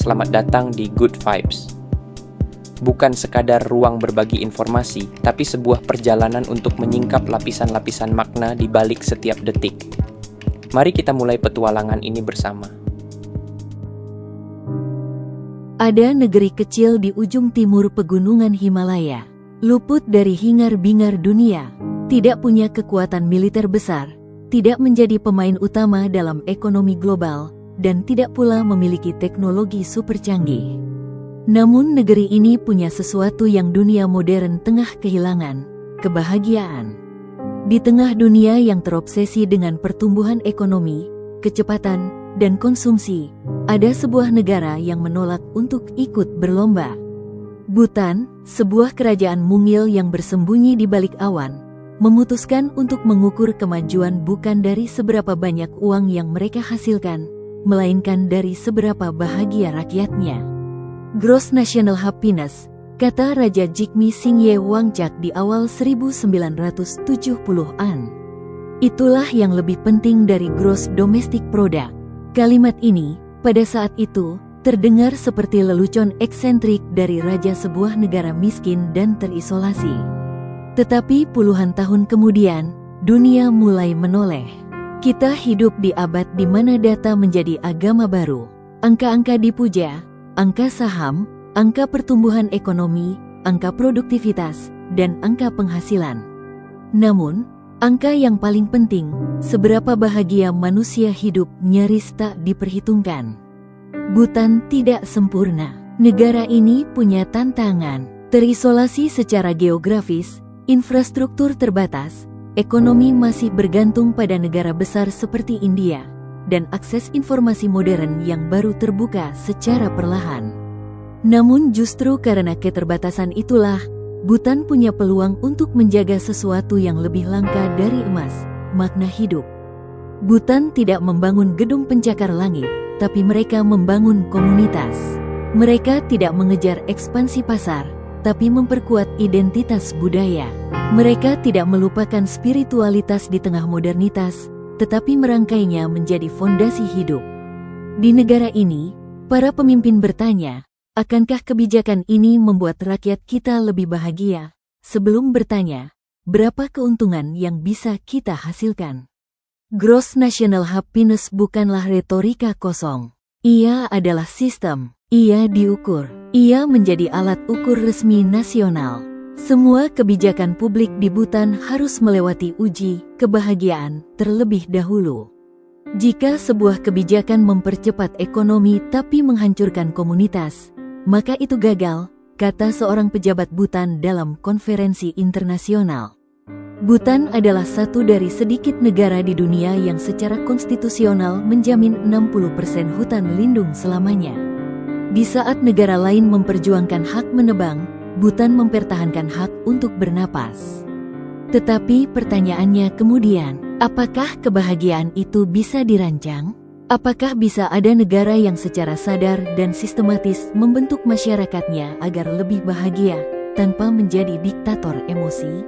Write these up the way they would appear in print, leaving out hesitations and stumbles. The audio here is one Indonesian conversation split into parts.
selamat datang di Good Vibes. Bukan sekadar ruang berbagi informasi, tapi sebuah perjalanan untuk menyingkap lapisan-lapisan makna di balik setiap detik. Mari kita mulai petualangan ini bersama. Ada negeri kecil di ujung timur pegunungan Himalaya, luput dari hingar-bingar dunia, tidak punya kekuatan militer besar, tidak menjadi pemain utama dalam ekonomi global, dan tidak pula memiliki teknologi super canggih. Namun negeri ini punya sesuatu yang dunia modern tengah kehilangan, kebahagiaan. Di tengah dunia yang terobsesi dengan pertumbuhan ekonomi, kecepatan, dan konsumsi, ada sebuah negara yang menolak untuk ikut berlomba. Bhutan, sebuah kerajaan mungil yang bersembunyi di balik awan, memutuskan untuk mengukur kemajuan bukan dari seberapa banyak uang yang mereka hasilkan, melainkan dari seberapa bahagia rakyatnya. Gross National Happiness, kata Raja Jigme Singye Wangchak di awal 1970-an. Itulah yang lebih penting dari Gross Domestic Product. Kalimat ini, pada saat itu, terdengar seperti lelucon eksentrik dari raja sebuah negara miskin dan terisolasi. Tetapi puluhan tahun kemudian, dunia mulai menoleh. Kita hidup di abad di mana data menjadi agama baru. Angka-angka dipuja, angka saham, angka pertumbuhan ekonomi, angka produktivitas, dan angka penghasilan. Namun, angka yang paling penting, seberapa bahagia manusia hidup nyaris tak diperhitungkan. Bhutan tidak sempurna. Negara ini punya tantangan. Terisolasi secara geografis, infrastruktur terbatas, ekonomi masih bergantung pada negara besar seperti India, dan akses informasi modern yang baru terbuka secara perlahan. Namun justru karena keterbatasan itulah, Bhutan punya peluang untuk menjaga sesuatu yang lebih langka dari emas, makna hidup. Bhutan tidak membangun gedung pencakar langit, tapi mereka membangun komunitas. Mereka tidak mengejar ekspansi pasar, tapi memperkuat identitas budaya. Mereka tidak melupakan spiritualitas di tengah modernitas, tetapi merangkainya menjadi fondasi hidup. Di negara ini, para pemimpin bertanya, akankah kebijakan ini membuat rakyat kita lebih bahagia? Sebelum bertanya, berapa keuntungan yang bisa kita hasilkan? Gross National Happiness bukanlah retorika kosong. Ia adalah sistem. Ia diukur. Ia menjadi alat ukur resmi nasional. Semua kebijakan publik di Bhutan harus melewati uji kebahagiaan terlebih dahulu. Jika sebuah kebijakan mempercepat ekonomi tapi menghancurkan komunitas, maka itu gagal, kata seorang pejabat Bhutan dalam konferensi internasional. Bhutan adalah satu dari sedikit negara di dunia yang secara konstitusional menjamin 60% hutan lindung selamanya. Di saat negara lain memperjuangkan hak menebang, Bhutan mempertahankan hak untuk bernapas. Tetapi pertanyaannya kemudian, apakah kebahagiaan itu bisa dirancang? Apakah bisa ada negara yang secara sadar dan sistematis membentuk masyarakatnya agar lebih bahagia, tanpa menjadi diktator emosi?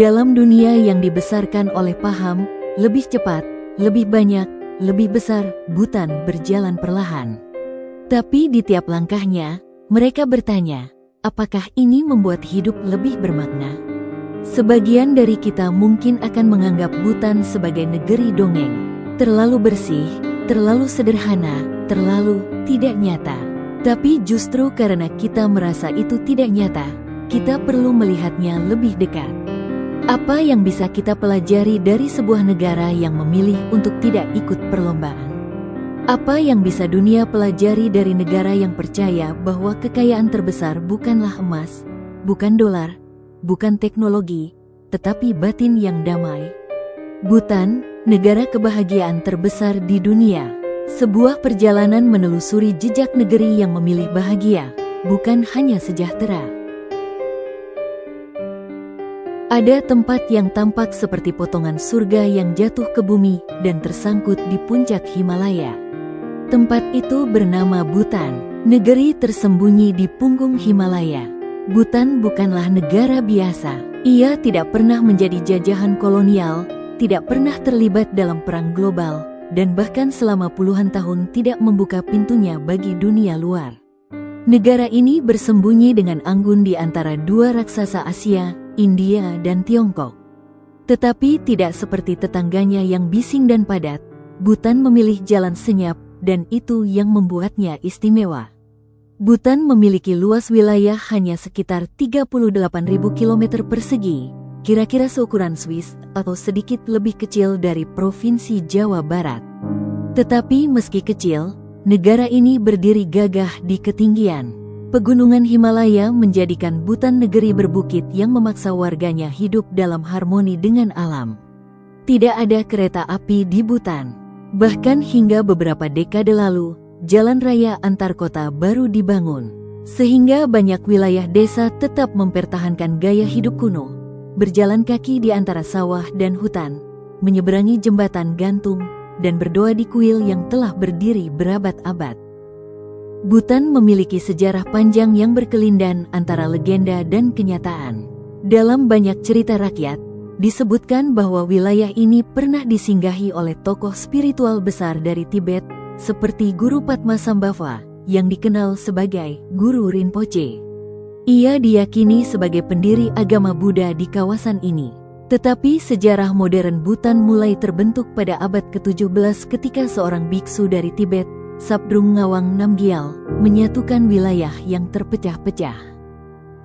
Dalam dunia yang dibesarkan oleh paham, lebih cepat, lebih banyak, lebih besar, Bhutan berjalan perlahan. Tapi di tiap langkahnya, mereka bertanya, apakah ini membuat hidup lebih bermakna? Sebagian dari kita mungkin akan menganggap Bhutan sebagai negeri dongeng. Terlalu bersih, terlalu sederhana, terlalu tidak nyata. Tapi justru karena kita merasa itu tidak nyata, kita perlu melihatnya lebih dekat. Apa yang bisa kita pelajari dari sebuah negara yang memilih untuk tidak ikut perlombaan? Apa yang bisa dunia pelajari dari negara yang percaya bahwa kekayaan terbesar bukanlah emas, bukan dolar, bukan teknologi, tetapi batin yang damai? Bhutan, negara kebahagiaan terbesar di dunia. Sebuah perjalanan menelusuri jejak negeri yang memilih bahagia, bukan hanya sejahtera. Ada tempat yang tampak seperti potongan surga yang jatuh ke bumi dan tersangkut di puncak Himalaya. Tempat itu bernama Bhutan, negeri tersembunyi di punggung Himalaya. Bhutan bukanlah negara biasa. Ia tidak pernah menjadi jajahan kolonial, tidak pernah terlibat dalam perang global, dan bahkan selama puluhan tahun tidak membuka pintunya bagi dunia luar. Negara ini bersembunyi dengan anggun di antara dua raksasa Asia, India dan Tiongkok. Tetapi tidak seperti tetangganya yang bising dan padat, Bhutan memilih jalan senyap dan itu yang membuatnya istimewa. Bhutan memiliki luas wilayah hanya sekitar 38.000 km persegi, kira-kira seukuran Swiss atau sedikit lebih kecil dari Provinsi Jawa Barat. Tetapi meski kecil, negara ini berdiri gagah di ketinggian. Pegunungan Himalaya menjadikan Bhutan negeri berbukit yang memaksa warganya hidup dalam harmoni dengan alam. Tidak ada kereta api di Bhutan. Bahkan hingga beberapa dekade lalu, jalan raya antar kota baru dibangun, sehingga banyak wilayah desa tetap mempertahankan gaya hidup kuno, berjalan kaki di antara sawah dan hutan, menyeberangi jembatan gantung, dan berdoa di kuil yang telah berdiri berabad-abad. Bhutan memiliki sejarah panjang yang berkelindan antara legenda dan kenyataan. Dalam banyak cerita rakyat, disebutkan bahwa wilayah ini pernah disinggahi oleh tokoh spiritual besar dari Tibet, seperti Guru Padmasambhava, yang dikenal sebagai Guru Rinpoche. Ia diyakini sebagai pendiri agama Buddha di kawasan ini. Tetapi sejarah modern Bhutan mulai terbentuk pada abad ke-17 ketika seorang biksu dari Tibet, Sabdrung Ngawang Namgyal, menyatukan wilayah yang terpecah-pecah.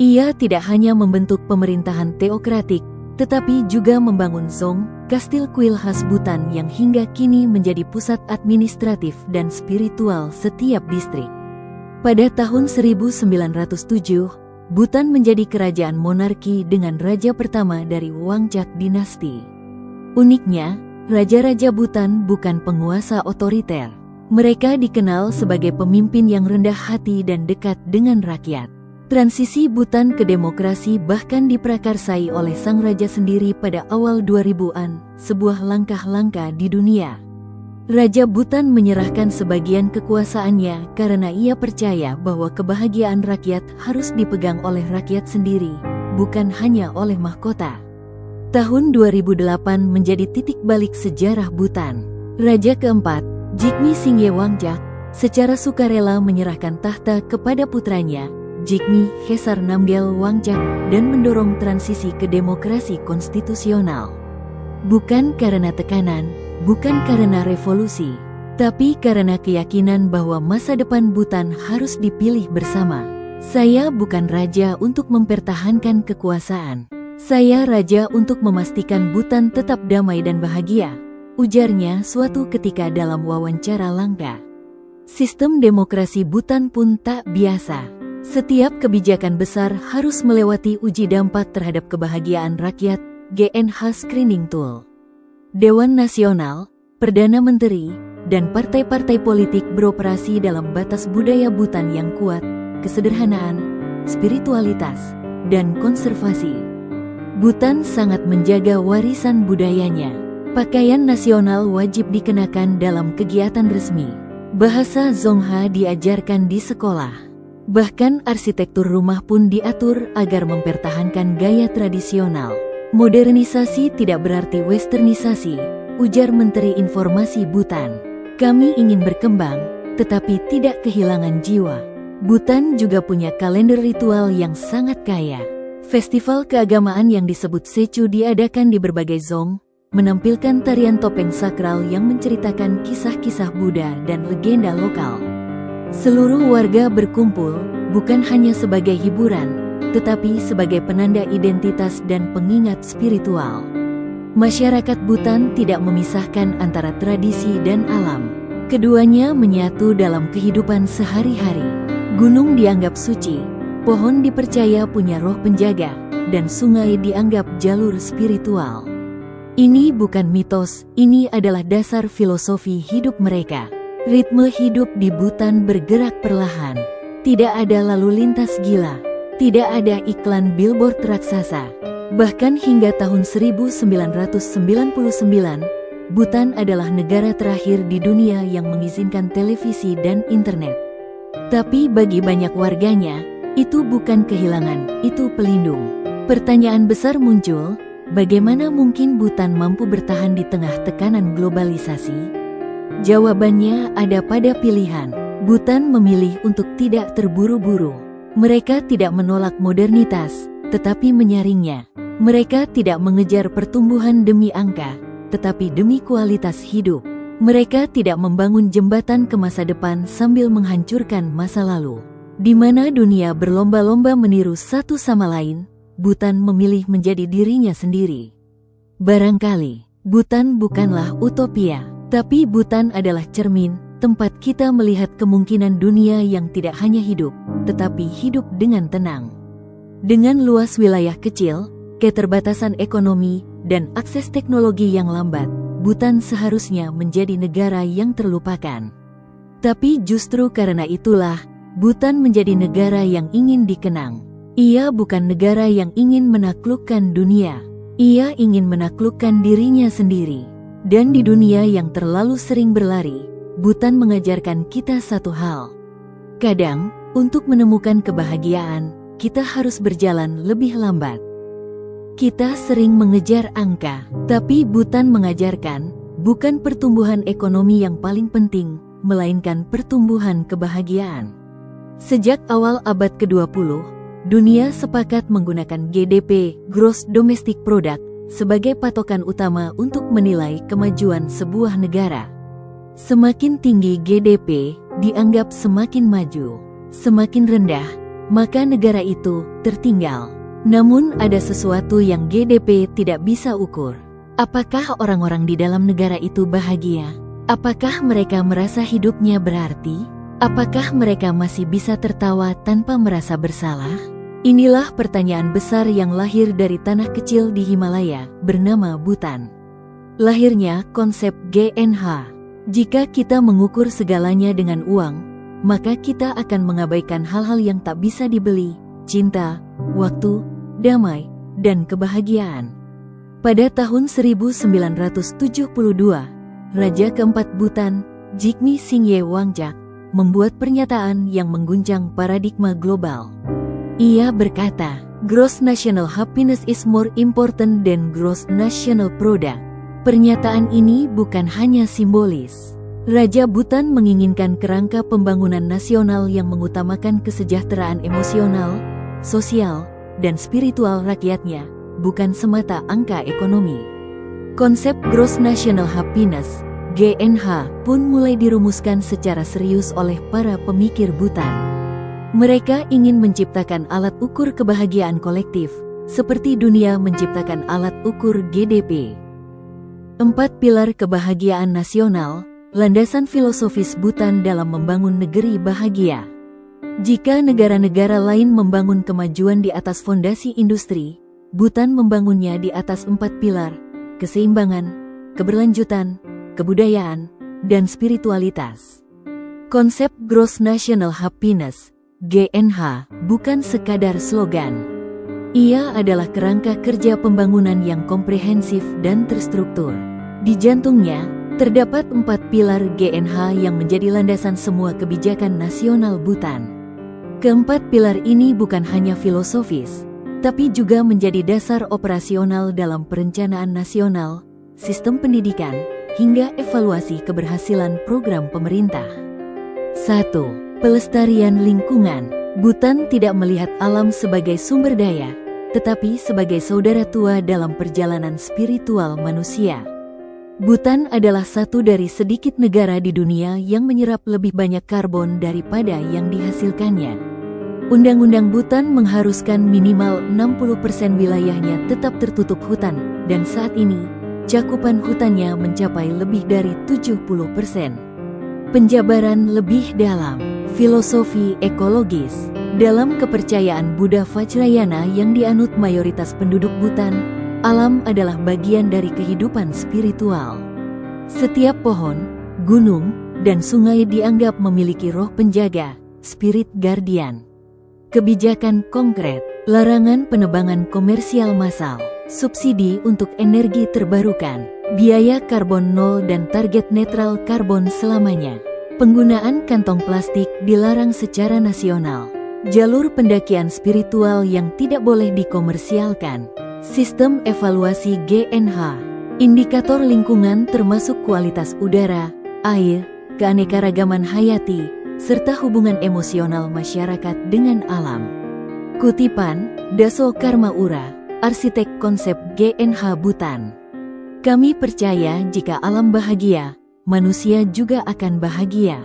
Ia tidak hanya membentuk pemerintahan teokratik, tetapi juga membangun Dzong, kastil kuil khas Bhutan yang hingga kini menjadi pusat administratif dan spiritual setiap distrik. Pada tahun 1907, Bhutan menjadi kerajaan monarki dengan raja pertama dari Wangchak dinasti. Uniknya, raja-raja Bhutan bukan penguasa otoriter. Mereka dikenal sebagai pemimpin yang rendah hati dan dekat dengan rakyat. Transisi Bhutan ke demokrasi bahkan diprakarsai oleh sang raja sendiri pada awal 2000-an, sebuah langkah di dunia. Raja Bhutan menyerahkan sebagian kekuasaannya karena ia percaya bahwa kebahagiaan rakyat harus dipegang oleh rakyat sendiri, bukan hanya oleh mahkota. Tahun 2008 menjadi titik balik sejarah Bhutan. Raja keempat, Jigme Singye Wangchak, secara sukarela menyerahkan tahta kepada putranya, Jigme Khesar Namgyal Wangchak, dan mendorong transisi ke demokrasi konstitusional. Bukan karena tekanan, bukan karena revolusi, tapi karena keyakinan bahwa masa depan Bhutan harus dipilih bersama. Saya bukan raja untuk mempertahankan kekuasaan. Saya raja untuk memastikan Bhutan tetap damai dan bahagia, ujarnya suatu ketika dalam wawancara langka. Sistem demokrasi Bhutan pun tak biasa. Setiap kebijakan besar harus melewati uji dampak terhadap kebahagiaan rakyat, GNH Screening Tool. Dewan Nasional, Perdana Menteri, dan partai-partai politik beroperasi dalam batas budaya Bhutan yang kuat, kesederhanaan, spiritualitas, dan konservasi. Bhutan sangat menjaga warisan budayanya. Pakaian nasional wajib dikenakan dalam kegiatan resmi. Bahasa Dzongkha diajarkan di sekolah. Bahkan arsitektur rumah pun diatur agar mempertahankan gaya tradisional. Modernisasi tidak berarti westernisasi, ujar Menteri Informasi Bhutan. Kami ingin berkembang, tetapi tidak kehilangan jiwa. Bhutan juga punya kalender ritual yang sangat kaya. Festival keagamaan yang disebut Sechu diadakan di berbagai zong, menampilkan tarian topeng sakral yang menceritakan kisah-kisah Buddha dan legenda lokal. Seluruh warga berkumpul, bukan hanya sebagai hiburan, tetapi sebagai penanda identitas dan pengingat spiritual. Masyarakat Bhutan tidak memisahkan antara tradisi dan alam. Keduanya menyatu dalam kehidupan sehari-hari. Gunung dianggap suci, pohon dipercaya punya roh penjaga, dan sungai dianggap jalur spiritual. Ini bukan mitos, ini adalah dasar filosofi hidup mereka. Ritme hidup di Bhutan bergerak perlahan. Tidak ada lalu lintas gila. Tidak ada iklan billboard raksasa. Bahkan hingga tahun 1999, Bhutan adalah negara terakhir di dunia yang mengizinkan televisi dan internet. Tapi bagi banyak warganya, itu bukan kehilangan, itu pelindung. Pertanyaan besar muncul, bagaimana mungkin Bhutan mampu bertahan di tengah tekanan globalisasi? Jawabannya ada pada pilihan. Bhutan memilih untuk tidak terburu-buru. Mereka tidak menolak modernitas, tetapi menyaringnya. Mereka tidak mengejar pertumbuhan demi angka, tetapi demi kualitas hidup. Mereka tidak membangun jembatan ke masa depan sambil menghancurkan masa lalu. Di mana dunia berlomba-lomba meniru satu sama lain, Bhutan memilih menjadi dirinya sendiri. Barangkali, Bhutan bukanlah utopia, tapi Bhutan adalah cermin, tempat kita melihat kemungkinan dunia yang tidak hanya hidup, tetapi hidup dengan tenang. Dengan luas wilayah kecil, keterbatasan ekonomi, dan akses teknologi yang lambat, Bhutan seharusnya menjadi negara yang terlupakan. Tapi justru karena itulah, Bhutan menjadi negara yang ingin dikenang. Ia bukan negara yang ingin menaklukkan dunia. Ia ingin menaklukkan dirinya sendiri. Dan di dunia yang terlalu sering berlari, Bhutan mengajarkan kita satu hal. Kadang, untuk menemukan kebahagiaan, kita harus berjalan lebih lambat. Kita sering mengejar angka, tapi Bhutan mengajarkan, bukan pertumbuhan ekonomi yang paling penting, melainkan pertumbuhan kebahagiaan. Sejak awal abad ke-20, dunia sepakat menggunakan GDP, Gross Domestic Product, sebagai patokan utama untuk menilai kemajuan sebuah negara. Semakin tinggi GDP, dianggap semakin maju. Semakin rendah, maka negara itu tertinggal. Namun ada sesuatu yang GDP tidak bisa ukur. Apakah orang-orang di dalam negara itu bahagia? Apakah mereka merasa hidupnya berarti? Apakah mereka masih bisa tertawa tanpa merasa bersalah? Inilah pertanyaan besar yang lahir dari tanah kecil di Himalaya, bernama Bhutan. Lahirnya konsep GNH. Jika kita mengukur segalanya dengan uang, maka kita akan mengabaikan hal-hal yang tak bisa dibeli, cinta, waktu, damai, dan kebahagiaan. Pada tahun 1972, Raja keempat Bhutan, Jigme Singye Wangchak, membuat pernyataan yang mengguncang paradigma global. Ia berkata, "Gross national happiness is more important than gross national product." Pernyataan ini bukan hanya simbolis. Raja Bhutan menginginkan kerangka pembangunan nasional yang mengutamakan kesejahteraan emosional, sosial, dan spiritual rakyatnya, bukan semata angka ekonomi. Konsep Gross National Happiness, GNH, pun mulai dirumuskan secara serius oleh para pemikir Bhutan. Mereka ingin menciptakan alat ukur kebahagiaan kolektif, seperti dunia menciptakan alat ukur GDP. 4 pilar kebahagiaan nasional, landasan filosofis Bhutan dalam membangun negeri bahagia. Jika negara-negara lain membangun kemajuan di atas fondasi industri, Bhutan membangunnya di atas 4 pilar, keseimbangan, keberlanjutan, kebudayaan, dan spiritualitas. Konsep Gross National Happiness, GNH, bukan sekadar slogan. Ia adalah kerangka kerja pembangunan yang komprehensif dan terstruktur. Di jantungnya, terdapat 4 pilar GNH yang menjadi landasan semua kebijakan nasional Bhutan. Keempat pilar ini bukan hanya filosofis, tapi juga menjadi dasar operasional dalam perencanaan nasional, sistem pendidikan, hingga evaluasi keberhasilan program pemerintah. 1. Pelestarian lingkungan. Bhutan tidak melihat alam sebagai sumber daya, tetapi sebagai saudara tua dalam perjalanan spiritual manusia. Bhutan adalah satu dari sedikit negara di dunia yang menyerap lebih banyak karbon daripada yang dihasilkannya. Undang-undang Bhutan mengharuskan minimal 60% wilayahnya tetap tertutup hutan, dan saat ini, cakupan hutannya mencapai lebih dari 70%. Penjabaran lebih dalam, filosofi ekologis. Dalam kepercayaan Buddha Vajrayana yang dianut mayoritas penduduk Bhutan, alam adalah bagian dari kehidupan spiritual. Setiap pohon, gunung, dan sungai dianggap memiliki roh penjaga, spirit guardian. Kebijakan konkret, larangan penebangan komersial massal, subsidi untuk energi terbarukan, biaya karbon nol dan target netral karbon selamanya. Penggunaan kantong plastik dilarang secara nasional. Jalur pendakian spiritual yang tidak boleh dikomersialkan. Sistem evaluasi GNH. Indikator lingkungan termasuk kualitas udara, air, keanekaragaman hayati, serta hubungan emosional masyarakat dengan alam. Kutipan, Daso Karmaura, arsitek konsep GNH Bhutan. Kami percaya jika alam bahagia, manusia juga akan bahagia.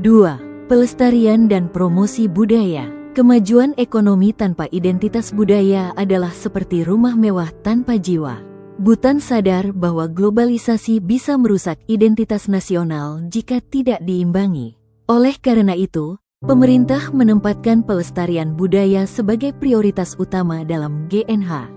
2. Pelestarian dan promosi budaya. Kemajuan ekonomi tanpa identitas budaya adalah seperti rumah mewah tanpa jiwa. Bhutan sadar bahwa globalisasi bisa merusak identitas nasional jika tidak diimbangi. Oleh karena itu, pemerintah menempatkan pelestarian budaya sebagai prioritas utama dalam GNH.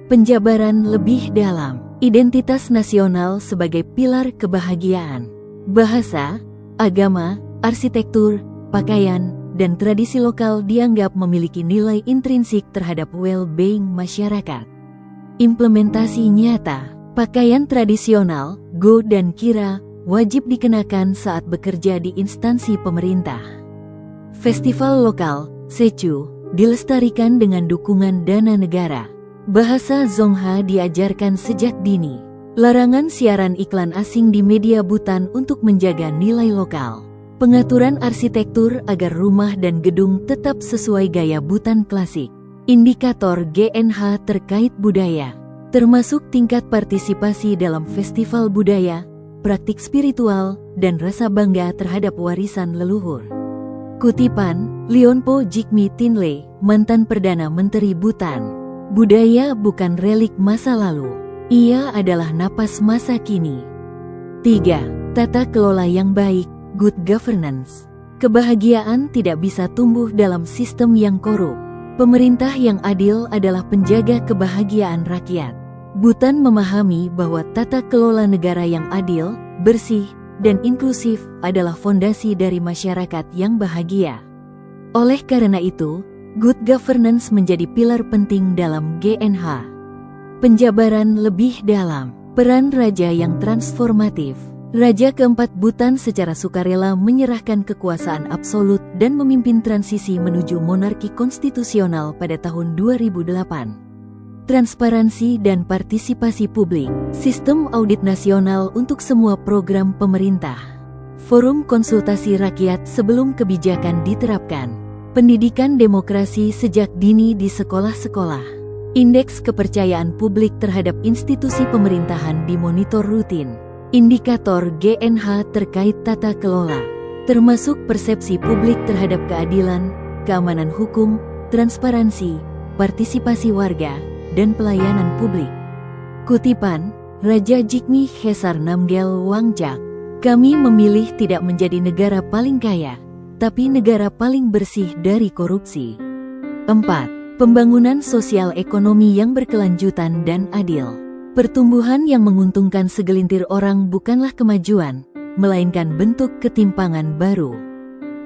Penjabaran lebih dalam, identitas nasional sebagai pilar kebahagiaan. Bahasa, agama, arsitektur, pakaian, dan tradisi lokal dianggap memiliki nilai intrinsik terhadap well-being masyarakat. Implementasi nyata, pakaian tradisional, go dan kira, wajib dikenakan saat bekerja di instansi pemerintah. Festival lokal, Sechu, dilestarikan dengan dukungan dana negara. Bahasa Zongha diajarkan sejak dini. Larangan siaran iklan asing di media Bhutan untuk menjaga nilai lokal. Pengaturan arsitektur agar rumah dan gedung tetap sesuai gaya Bhutan klasik. Indikator GNH terkait budaya, termasuk tingkat partisipasi dalam festival budaya, praktik spiritual, dan rasa bangga terhadap warisan leluhur. Kutipan, Lionpo Jigme Tinle, mantan Perdana Menteri Bhutan. Budaya bukan relik masa lalu, ia adalah napas masa kini. 3. Tata kelola yang baik, good governance. Kebahagiaan tidak bisa tumbuh dalam sistem yang korup. Pemerintah yang adil adalah penjaga kebahagiaan rakyat. Bhutan memahami bahwa tata kelola negara yang adil, bersih, dan inklusif adalah fondasi dari masyarakat yang bahagia. Oleh karena itu, good governance menjadi pilar penting dalam GNH. Penjabaran lebih dalam, peran raja yang transformatif. Raja keempat Bhutan secara sukarela menyerahkan kekuasaan absolut dan memimpin transisi menuju monarki konstitusional pada tahun 2008. Transparansi dan partisipasi publik, sistem audit nasional untuk semua program pemerintah, forum konsultasi rakyat sebelum kebijakan diterapkan. Pendidikan demokrasi sejak dini di sekolah-sekolah. Indeks kepercayaan publik terhadap institusi pemerintahan dimonitor rutin. Indikator GNH terkait tata kelola, termasuk persepsi publik terhadap keadilan, keamanan hukum, transparansi, partisipasi warga, dan pelayanan publik. Kutipan, Raja Jigme Khesar Namgyal Wangjak. Kami memilih tidak menjadi negara paling kaya, tapi negara paling bersih dari korupsi. 4. Pembangunan sosial ekonomi yang berkelanjutan dan adil. Pertumbuhan yang menguntungkan segelintir orang bukanlah kemajuan, melainkan bentuk ketimpangan baru.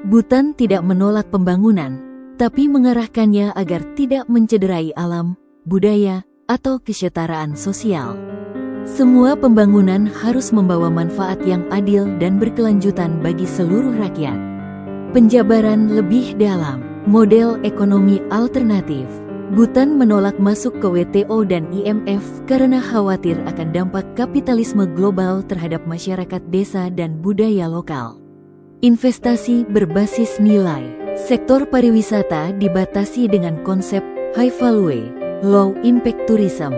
Bhutan tidak menolak pembangunan, tapi mengarahkannya agar tidak mencederai alam, budaya, atau kesetaraan sosial. Semua pembangunan harus membawa manfaat yang adil dan berkelanjutan bagi seluruh rakyat. Penjabaran lebih dalam, model ekonomi alternatif. Bhutan menolak masuk ke WTO dan IMF karena khawatir akan dampak kapitalisme global terhadap masyarakat desa dan budaya lokal. Investasi berbasis nilai. Sektor pariwisata dibatasi dengan konsep high value, low impact tourism.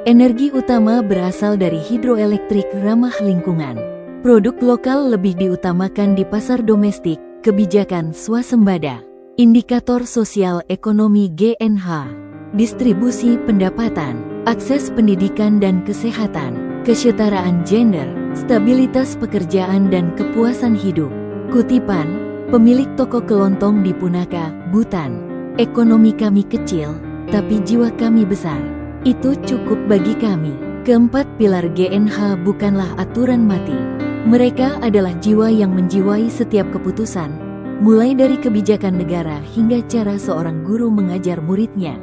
Energi utama berasal dari hidroelektrik ramah lingkungan. Produk lokal lebih diutamakan di pasar domestik, kebijakan swasembada. Indikator sosial ekonomi GNH, distribusi pendapatan, akses pendidikan dan kesehatan, kesetaraan gender, stabilitas pekerjaan dan kepuasan hidup. Kutipan, pemilik toko kelontong di Punakha, Bhutan. Ekonomi kami kecil, tapi jiwa kami besar. Itu cukup bagi kami. Keempat pilar GNH bukanlah aturan mati. Mereka adalah jiwa yang menjiwai setiap keputusan, mulai dari kebijakan negara hingga cara seorang guru mengajar muridnya.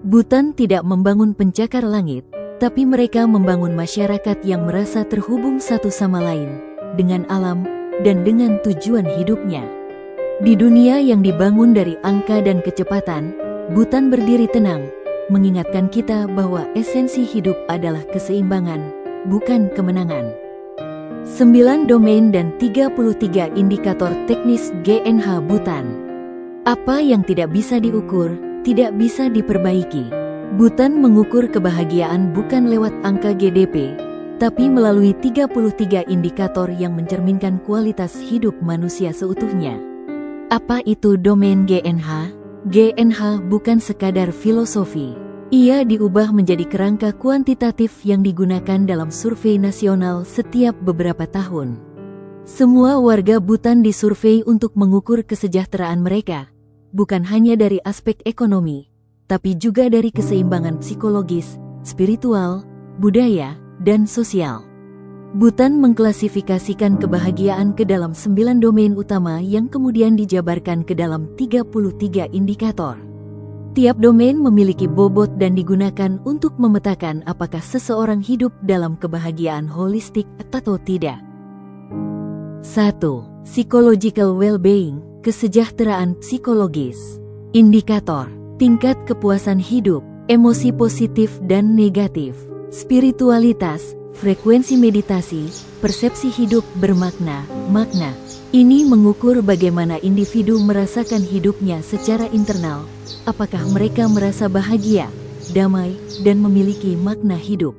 Bhutan tidak membangun pencakar langit, tapi mereka membangun masyarakat yang merasa terhubung satu sama lain, dengan alam, dan dengan tujuan hidupnya. Di dunia yang dibangun dari angka dan kecepatan, Bhutan berdiri tenang, mengingatkan kita bahwa esensi hidup adalah keseimbangan, bukan kemenangan. 9 domain dan 33 indikator teknis GNH Bhutan. Apa yang tidak bisa diukur, tidak bisa diperbaiki. Bhutan mengukur kebahagiaan bukan lewat angka GDP, tapi melalui 33 indikator yang mencerminkan kualitas hidup manusia seutuhnya. Apa itu domain GNH? GNH bukan sekadar filosofi. Ia diubah menjadi kerangka kuantitatif yang digunakan dalam survei nasional setiap beberapa tahun. Semua warga Bhutan disurvei untuk mengukur kesejahteraan mereka, bukan hanya dari aspek ekonomi, tapi juga dari keseimbangan psikologis, spiritual, budaya, dan sosial. Bhutan mengklasifikasikan kebahagiaan ke dalam 9 domain utama yang kemudian dijabarkan ke dalam 33 indikator. Tiap domain memiliki bobot dan digunakan untuk memetakan apakah seseorang hidup dalam kebahagiaan holistik atau tidak. 1. Psychological well-being, kesejahteraan psikologis. Indikator, tingkat kepuasan hidup, emosi positif dan negatif, spiritualitas, frekuensi meditasi, persepsi hidup bermakna, makna. Ini mengukur bagaimana individu merasakan hidupnya secara internal, apakah mereka merasa bahagia, damai, dan memiliki makna hidup.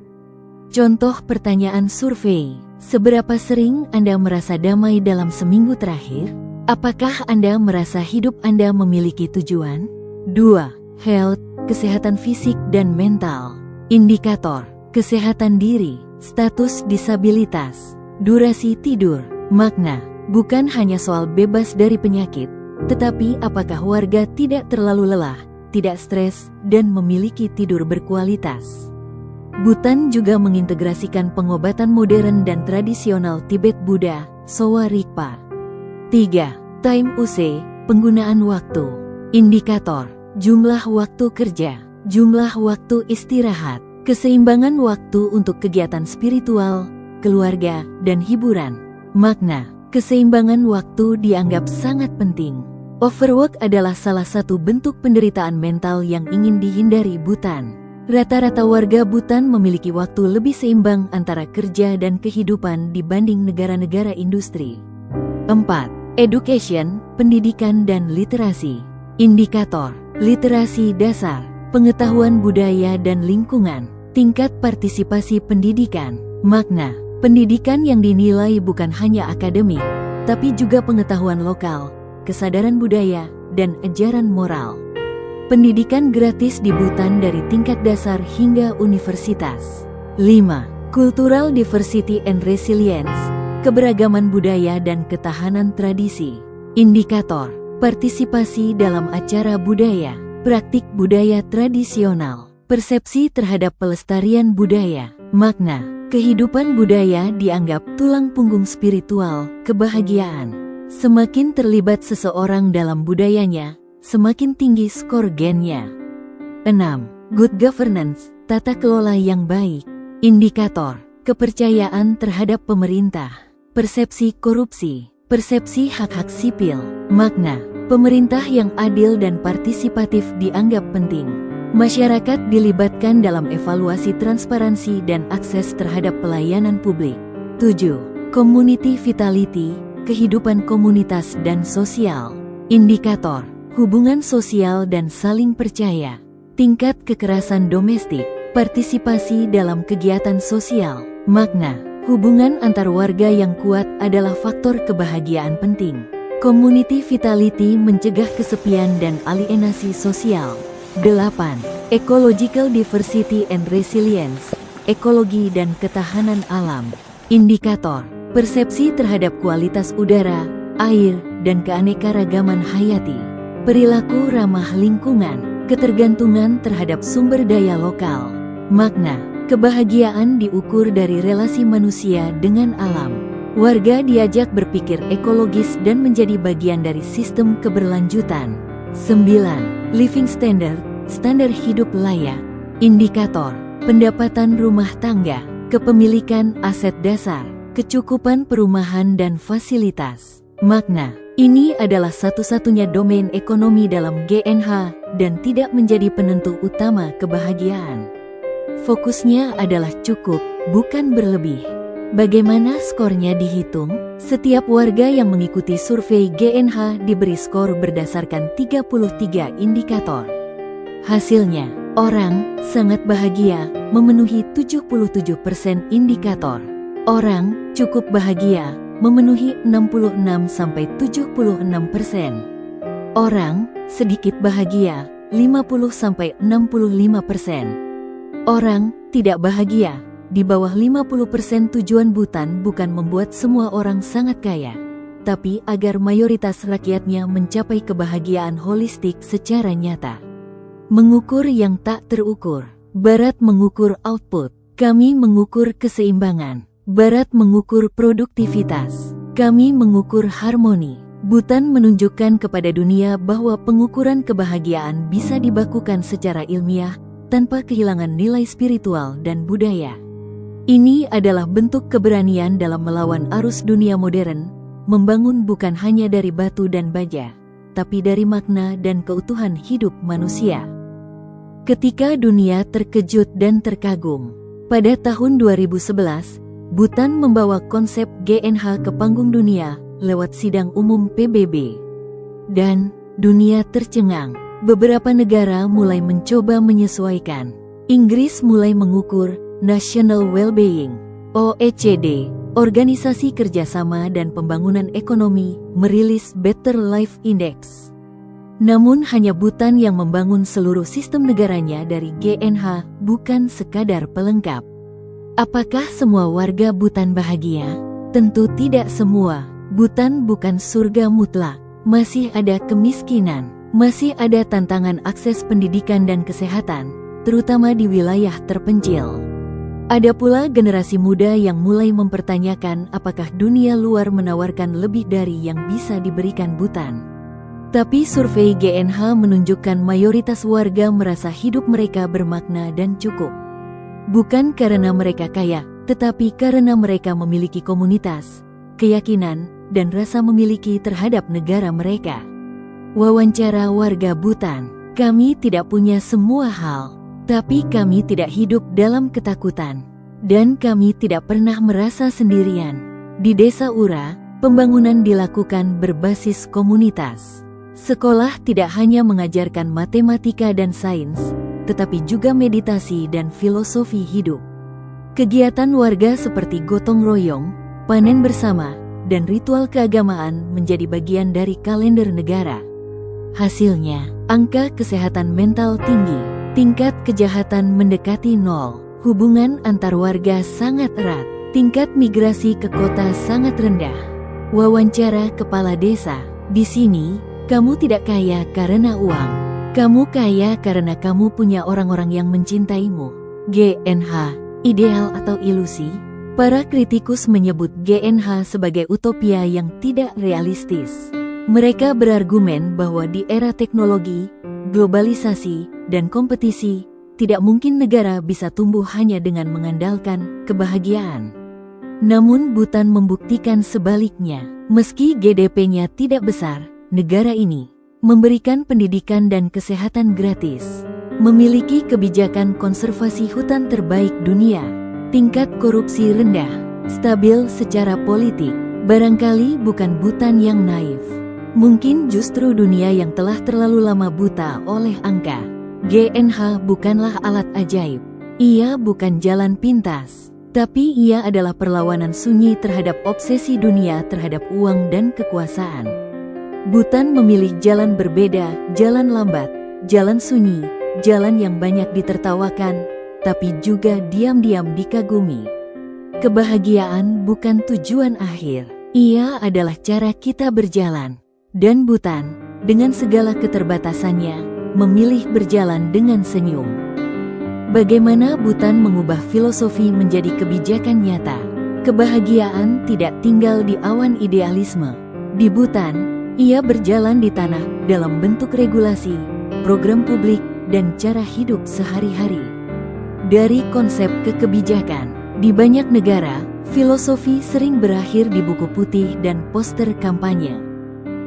Contoh pertanyaan survei, seberapa sering Anda merasa damai dalam seminggu terakhir? Apakah Anda merasa hidup Anda memiliki tujuan? 2. Health, kesehatan fisik dan mental. Indikator, kesehatan diri, status disabilitas, durasi tidur, makna. Bukan hanya soal bebas dari penyakit, tetapi apakah warga tidak terlalu lelah, tidak stres, dan memiliki tidur berkualitas. Bhutan juga mengintegrasikan pengobatan modern dan tradisional Tibet Buddha, Sowa Rigpa. 3. Time use, penggunaan waktu. Indikator, jumlah waktu kerja, jumlah waktu istirahat, keseimbangan waktu untuk kegiatan spiritual, keluarga, dan hiburan. Makna, keseimbangan waktu dianggap sangat penting. Overwork adalah salah satu bentuk penderitaan mental yang ingin dihindari Bhutan. Rata-rata warga Bhutan memiliki waktu lebih seimbang antara kerja dan kehidupan dibanding negara-negara industri. 4. Education, pendidikan dan literasi. Indikator, literasi dasar, pengetahuan budaya dan lingkungan, tingkat partisipasi pendidikan, makna. Pendidikan yang dinilai bukan hanya akademik, tapi juga pengetahuan lokal, kesadaran budaya, dan ajaran moral. Pendidikan gratis di Bhutan dari tingkat dasar hingga universitas. 5. Cultural diversity and resilience, keberagaman budaya dan ketahanan tradisi. Indikator, partisipasi dalam acara budaya, praktik budaya tradisional, persepsi terhadap pelestarian budaya, makna. Kehidupan budaya dianggap tulang punggung spiritual, kebahagiaan. Semakin terlibat seseorang dalam budayanya, semakin tinggi skor gennya. 6. Good governance, tata kelola yang baik. Indikator, kepercayaan terhadap pemerintah, persepsi korupsi, persepsi hak-hak sipil, makna. Pemerintah yang adil dan partisipatif dianggap penting. Masyarakat dilibatkan dalam evaluasi transparansi dan akses terhadap pelayanan publik. 7. Community vitality, kehidupan komunitas dan sosial. Indikator, hubungan sosial dan saling percaya. Tingkat kekerasan domestik, partisipasi dalam kegiatan sosial, makna. Hubungan antar warga yang kuat adalah faktor kebahagiaan penting. Community vitality mencegah kesepian dan alienasi sosial. 8. Ecological diversity and resilience, ekologi dan ketahanan alam. Indikator, persepsi terhadap kualitas udara, air, dan keanekaragaman hayati. Perilaku ramah lingkungan, ketergantungan terhadap sumber daya lokal. Makna, kebahagiaan diukur dari relasi manusia dengan alam. Warga diajak berpikir ekologis dan menjadi bagian dari sistem keberlanjutan. 9. Living standard, standar hidup layak. Indikator, pendapatan rumah tangga, kepemilikan aset dasar, kecukupan perumahan dan fasilitas. Makna, ini adalah satu-satunya domain ekonomi dalam GNH dan tidak menjadi penentu utama kebahagiaan. Fokusnya adalah cukup, bukan berlebih. Bagaimana skornya dihitung? Setiap warga yang mengikuti survei GNH diberi skor berdasarkan 33 indikator. Hasilnya, orang sangat bahagia memenuhi 77% indikator. Orang cukup bahagia memenuhi 66-76%. Orang sedikit bahagia 50-65%. Orang tidak bahagia di bawah 50%. Tujuan Bhutan bukan membuat semua orang sangat kaya, tapi agar mayoritas rakyatnya mencapai kebahagiaan holistik secara nyata. Mengukur yang tak terukur. Barat mengukur output, kami mengukur keseimbangan. Barat mengukur produktivitas, kami mengukur harmoni. Bhutan menunjukkan kepada dunia bahwa pengukuran kebahagiaan bisa dibakukan secara ilmiah tanpa kehilangan nilai spiritual dan budaya. Ini adalah bentuk keberanian dalam melawan arus dunia modern, membangun bukan hanya dari batu dan baja, tapi dari makna dan keutuhan hidup manusia. Ketika dunia terkejut dan terkagum, pada tahun 2011, Bhutan membawa konsep GNH ke panggung dunia lewat sidang umum PBB. Dan dunia tercengang. Beberapa negara mulai mencoba menyesuaikan. Inggris mulai mengukur National Wellbeing. OECD, Organisasi Kerjasama dan Pembangunan Ekonomi, merilis Better Life Index. Namun hanya Bhutan yang membangun seluruh sistem negaranya dari GNH, bukan sekadar pelengkap. Apakah semua warga Bhutan bahagia? Tentu tidak semua. Bhutan bukan surga mutlak. Masih ada kemiskinan, masih ada tantangan akses pendidikan dan kesehatan, terutama di wilayah terpencil. Ada pula generasi muda yang mulai mempertanyakan apakah dunia luar menawarkan lebih dari yang bisa diberikan Bhutan. Tapi survei GNH menunjukkan mayoritas warga merasa hidup mereka bermakna dan cukup. Bukan karena mereka kaya, tetapi karena mereka memiliki komunitas, keyakinan, dan rasa memiliki terhadap negara mereka. Wawancara warga Bhutan. Kami tidak punya semua hal, tapi kami tidak hidup dalam ketakutan. Dan kami tidak pernah merasa sendirian. Di Desa Ura, pembangunan dilakukan berbasis komunitas. Sekolah tidak hanya mengajarkan matematika dan sains, tetapi juga meditasi dan filosofi hidup. Kegiatan warga seperti gotong royong, panen bersama, dan ritual keagamaan menjadi bagian dari kalender negara. Hasilnya, angka kesehatan mental tinggi, tingkat kejahatan mendekati nol, hubungan antar warga sangat erat, tingkat migrasi ke kota sangat rendah. Wawancara kepala desa. Di sini, kamu tidak kaya karena uang. Kamu kaya karena kamu punya orang-orang yang mencintaimu. GNH, ideal atau ilusi? Para kritikus menyebut GNH sebagai utopia yang tidak realistis. Mereka berargumen bahwa di era teknologi, globalisasi, dan kompetisi, tidak mungkin negara bisa tumbuh hanya dengan mengandalkan kebahagiaan. Namun Bhutan membuktikan sebaliknya. Meski GDP-nya tidak besar, negara ini memberikan pendidikan dan kesehatan gratis, memiliki kebijakan konservasi hutan terbaik dunia, tingkat korupsi rendah, stabil secara politik. Barangkali bukan Bhutan yang naif. Mungkin justru dunia yang telah terlalu lama buta oleh angka. GNH bukanlah alat ajaib. Ia bukan jalan pintas. Tapi ia adalah perlawanan sunyi terhadap obsesi dunia terhadap uang dan kekuasaan. Bhutan memilih jalan berbeda, jalan lambat, jalan sunyi, jalan yang banyak ditertawakan, tapi juga diam-diam dikagumi. Kebahagiaan bukan tujuan akhir. Ia adalah cara kita berjalan. Dan Bhutan, dengan segala keterbatasannya, memilih berjalan dengan senyum. Bagaimana Bhutan mengubah filosofi menjadi kebijakan nyata? Kebahagiaan tidak tinggal di awan idealisme. Di Bhutan, ia berjalan di tanah dalam bentuk regulasi, program publik, dan cara hidup sehari-hari. Dari konsep ke kebijakan, di banyak negara, filosofi sering berakhir di buku putih dan poster kampanye.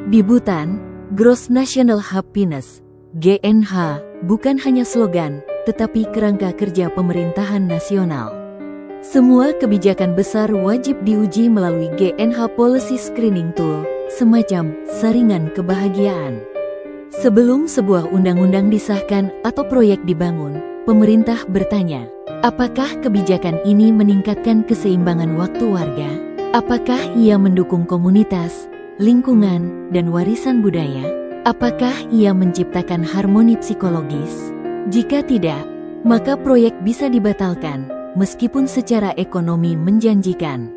Di Bhutan, Gross National Happiness, GNH, bukan hanya slogan, tetapi kerangka kerja pemerintahan nasional. Semua kebijakan besar wajib diuji melalui GNH Policy Screening Tool, semacam saringan kebahagiaan. Sebelum sebuah undang-undang disahkan atau proyek dibangun, pemerintah bertanya, apakah kebijakan ini meningkatkan keseimbangan waktu warga? Apakah ia mendukung komunitas, lingkungan, dan warisan budaya? Apakah ia menciptakan harmoni psikologis? Jika tidak, maka proyek bisa dibatalkan, meskipun secara ekonomi menjanjikan.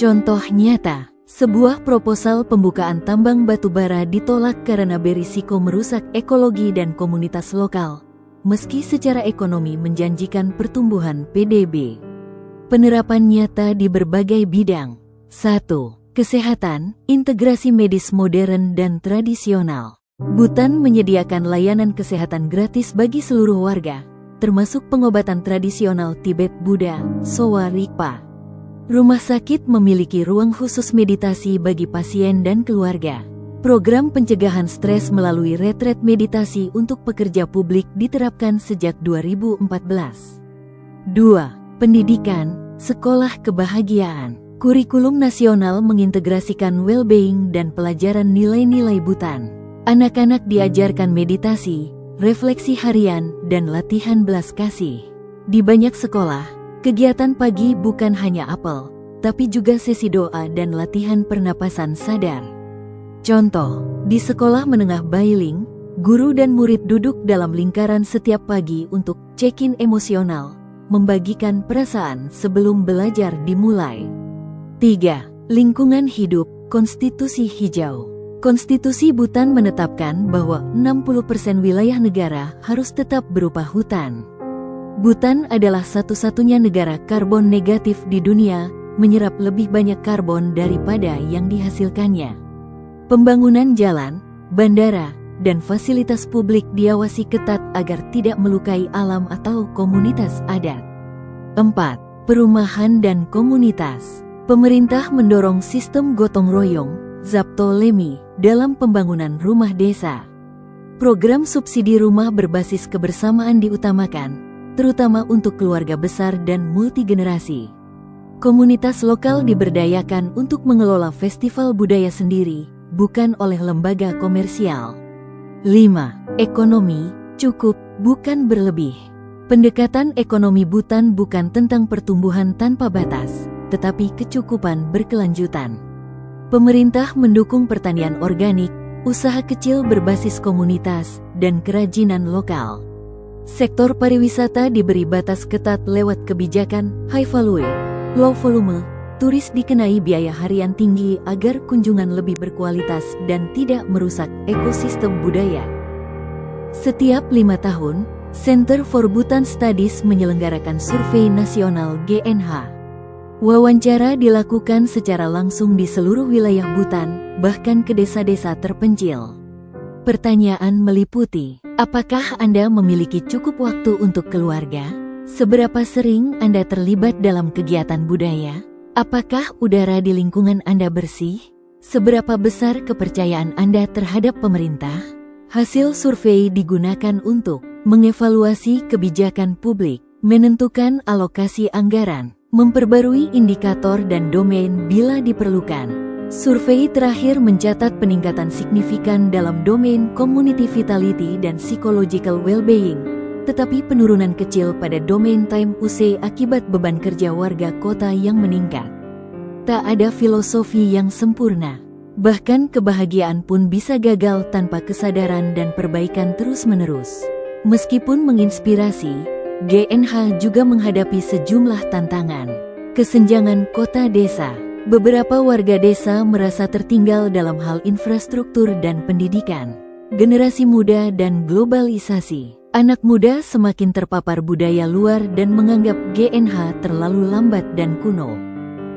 Contoh nyata, sebuah proposal pembukaan tambang batubara ditolak karena berisiko merusak ekologi dan komunitas lokal, meski secara ekonomi menjanjikan pertumbuhan PDB. Penerapan nyata di berbagai bidang. 1. Kesehatan, integrasi medis modern dan tradisional. Bhutan menyediakan layanan kesehatan gratis bagi seluruh warga, termasuk pengobatan tradisional Tibet Buddha, Sowa Rigpa. Rumah sakit memiliki ruang khusus meditasi bagi pasien dan keluarga. Program pencegahan stres melalui retret meditasi untuk pekerja publik diterapkan sejak 2014. 2. Pendidikan, sekolah kebahagiaan. Kurikulum nasional mengintegrasikan well-being dan pelajaran nilai-nilai Bhutan. Anak-anak diajarkan meditasi, refleksi harian, dan latihan belas kasih. Di banyak sekolah, kegiatan pagi bukan hanya apel, tapi juga sesi doa dan latihan pernapasan sadar. Contoh, di sekolah menengah Bailing, guru dan murid duduk dalam lingkaran setiap pagi untuk check-in emosional, membagikan perasaan sebelum belajar dimulai. 3. Lingkungan hidup, konstitusi hijau. Konstitusi Bhutan menetapkan bahwa 60% wilayah negara harus tetap berupa hutan. Bhutan adalah satu-satunya negara karbon negatif di dunia, menyerap lebih banyak karbon daripada yang dihasilkannya. Pembangunan jalan, bandara, dan fasilitas publik diawasi ketat agar tidak melukai alam atau komunitas adat. 4. Perumahan dan komunitas. Pemerintah mendorong sistem gotong royong, Zapto Lemi, dalam pembangunan rumah desa. Program subsidi rumah berbasis kebersamaan diutamakan, terutama untuk keluarga besar dan multigenerasi. Komunitas lokal diberdayakan untuk mengelola festival budaya sendiri, bukan oleh lembaga komersial. 5. Ekonomi, cukup, bukan berlebih. Pendekatan ekonomi Bhutan bukan tentang pertumbuhan tanpa batas, tetapi kecukupan berkelanjutan. Pemerintah mendukung pertanian organik, usaha kecil berbasis komunitas, dan kerajinan lokal. Sektor pariwisata diberi batas ketat lewat kebijakan high value, low volume. Turis dikenai biaya harian tinggi agar kunjungan lebih berkualitas dan tidak merusak ekosistem budaya. Setiap 5 tahun, Center for Bhutan Studies menyelenggarakan survei nasional GNH. Wawancara dilakukan secara langsung di seluruh wilayah Bhutan, bahkan ke desa-desa terpencil. Pertanyaan meliputi, apakah Anda memiliki cukup waktu untuk keluarga? Seberapa sering Anda terlibat dalam kegiatan budaya? Apakah udara di lingkungan Anda bersih? Seberapa besar kepercayaan Anda terhadap pemerintah? Hasil survei digunakan untuk mengevaluasi kebijakan publik, menentukan alokasi anggaran, memperbarui indikator dan domain bila diperlukan. Survei terakhir mencatat peningkatan signifikan dalam domain community vitality dan psychological well-being, tetapi penurunan kecil pada domain time UC akibat beban kerja warga kota yang meningkat. Tak ada filosofi yang sempurna. Bahkan kebahagiaan pun bisa gagal tanpa kesadaran dan perbaikan terus-menerus. Meskipun menginspirasi, GNH juga menghadapi sejumlah tantangan. Kesenjangan kota-desa. Beberapa warga desa merasa tertinggal dalam hal infrastruktur dan pendidikan. Generasi muda dan globalisasi. Anak muda semakin terpapar budaya luar dan menganggap GNH terlalu lambat dan kuno.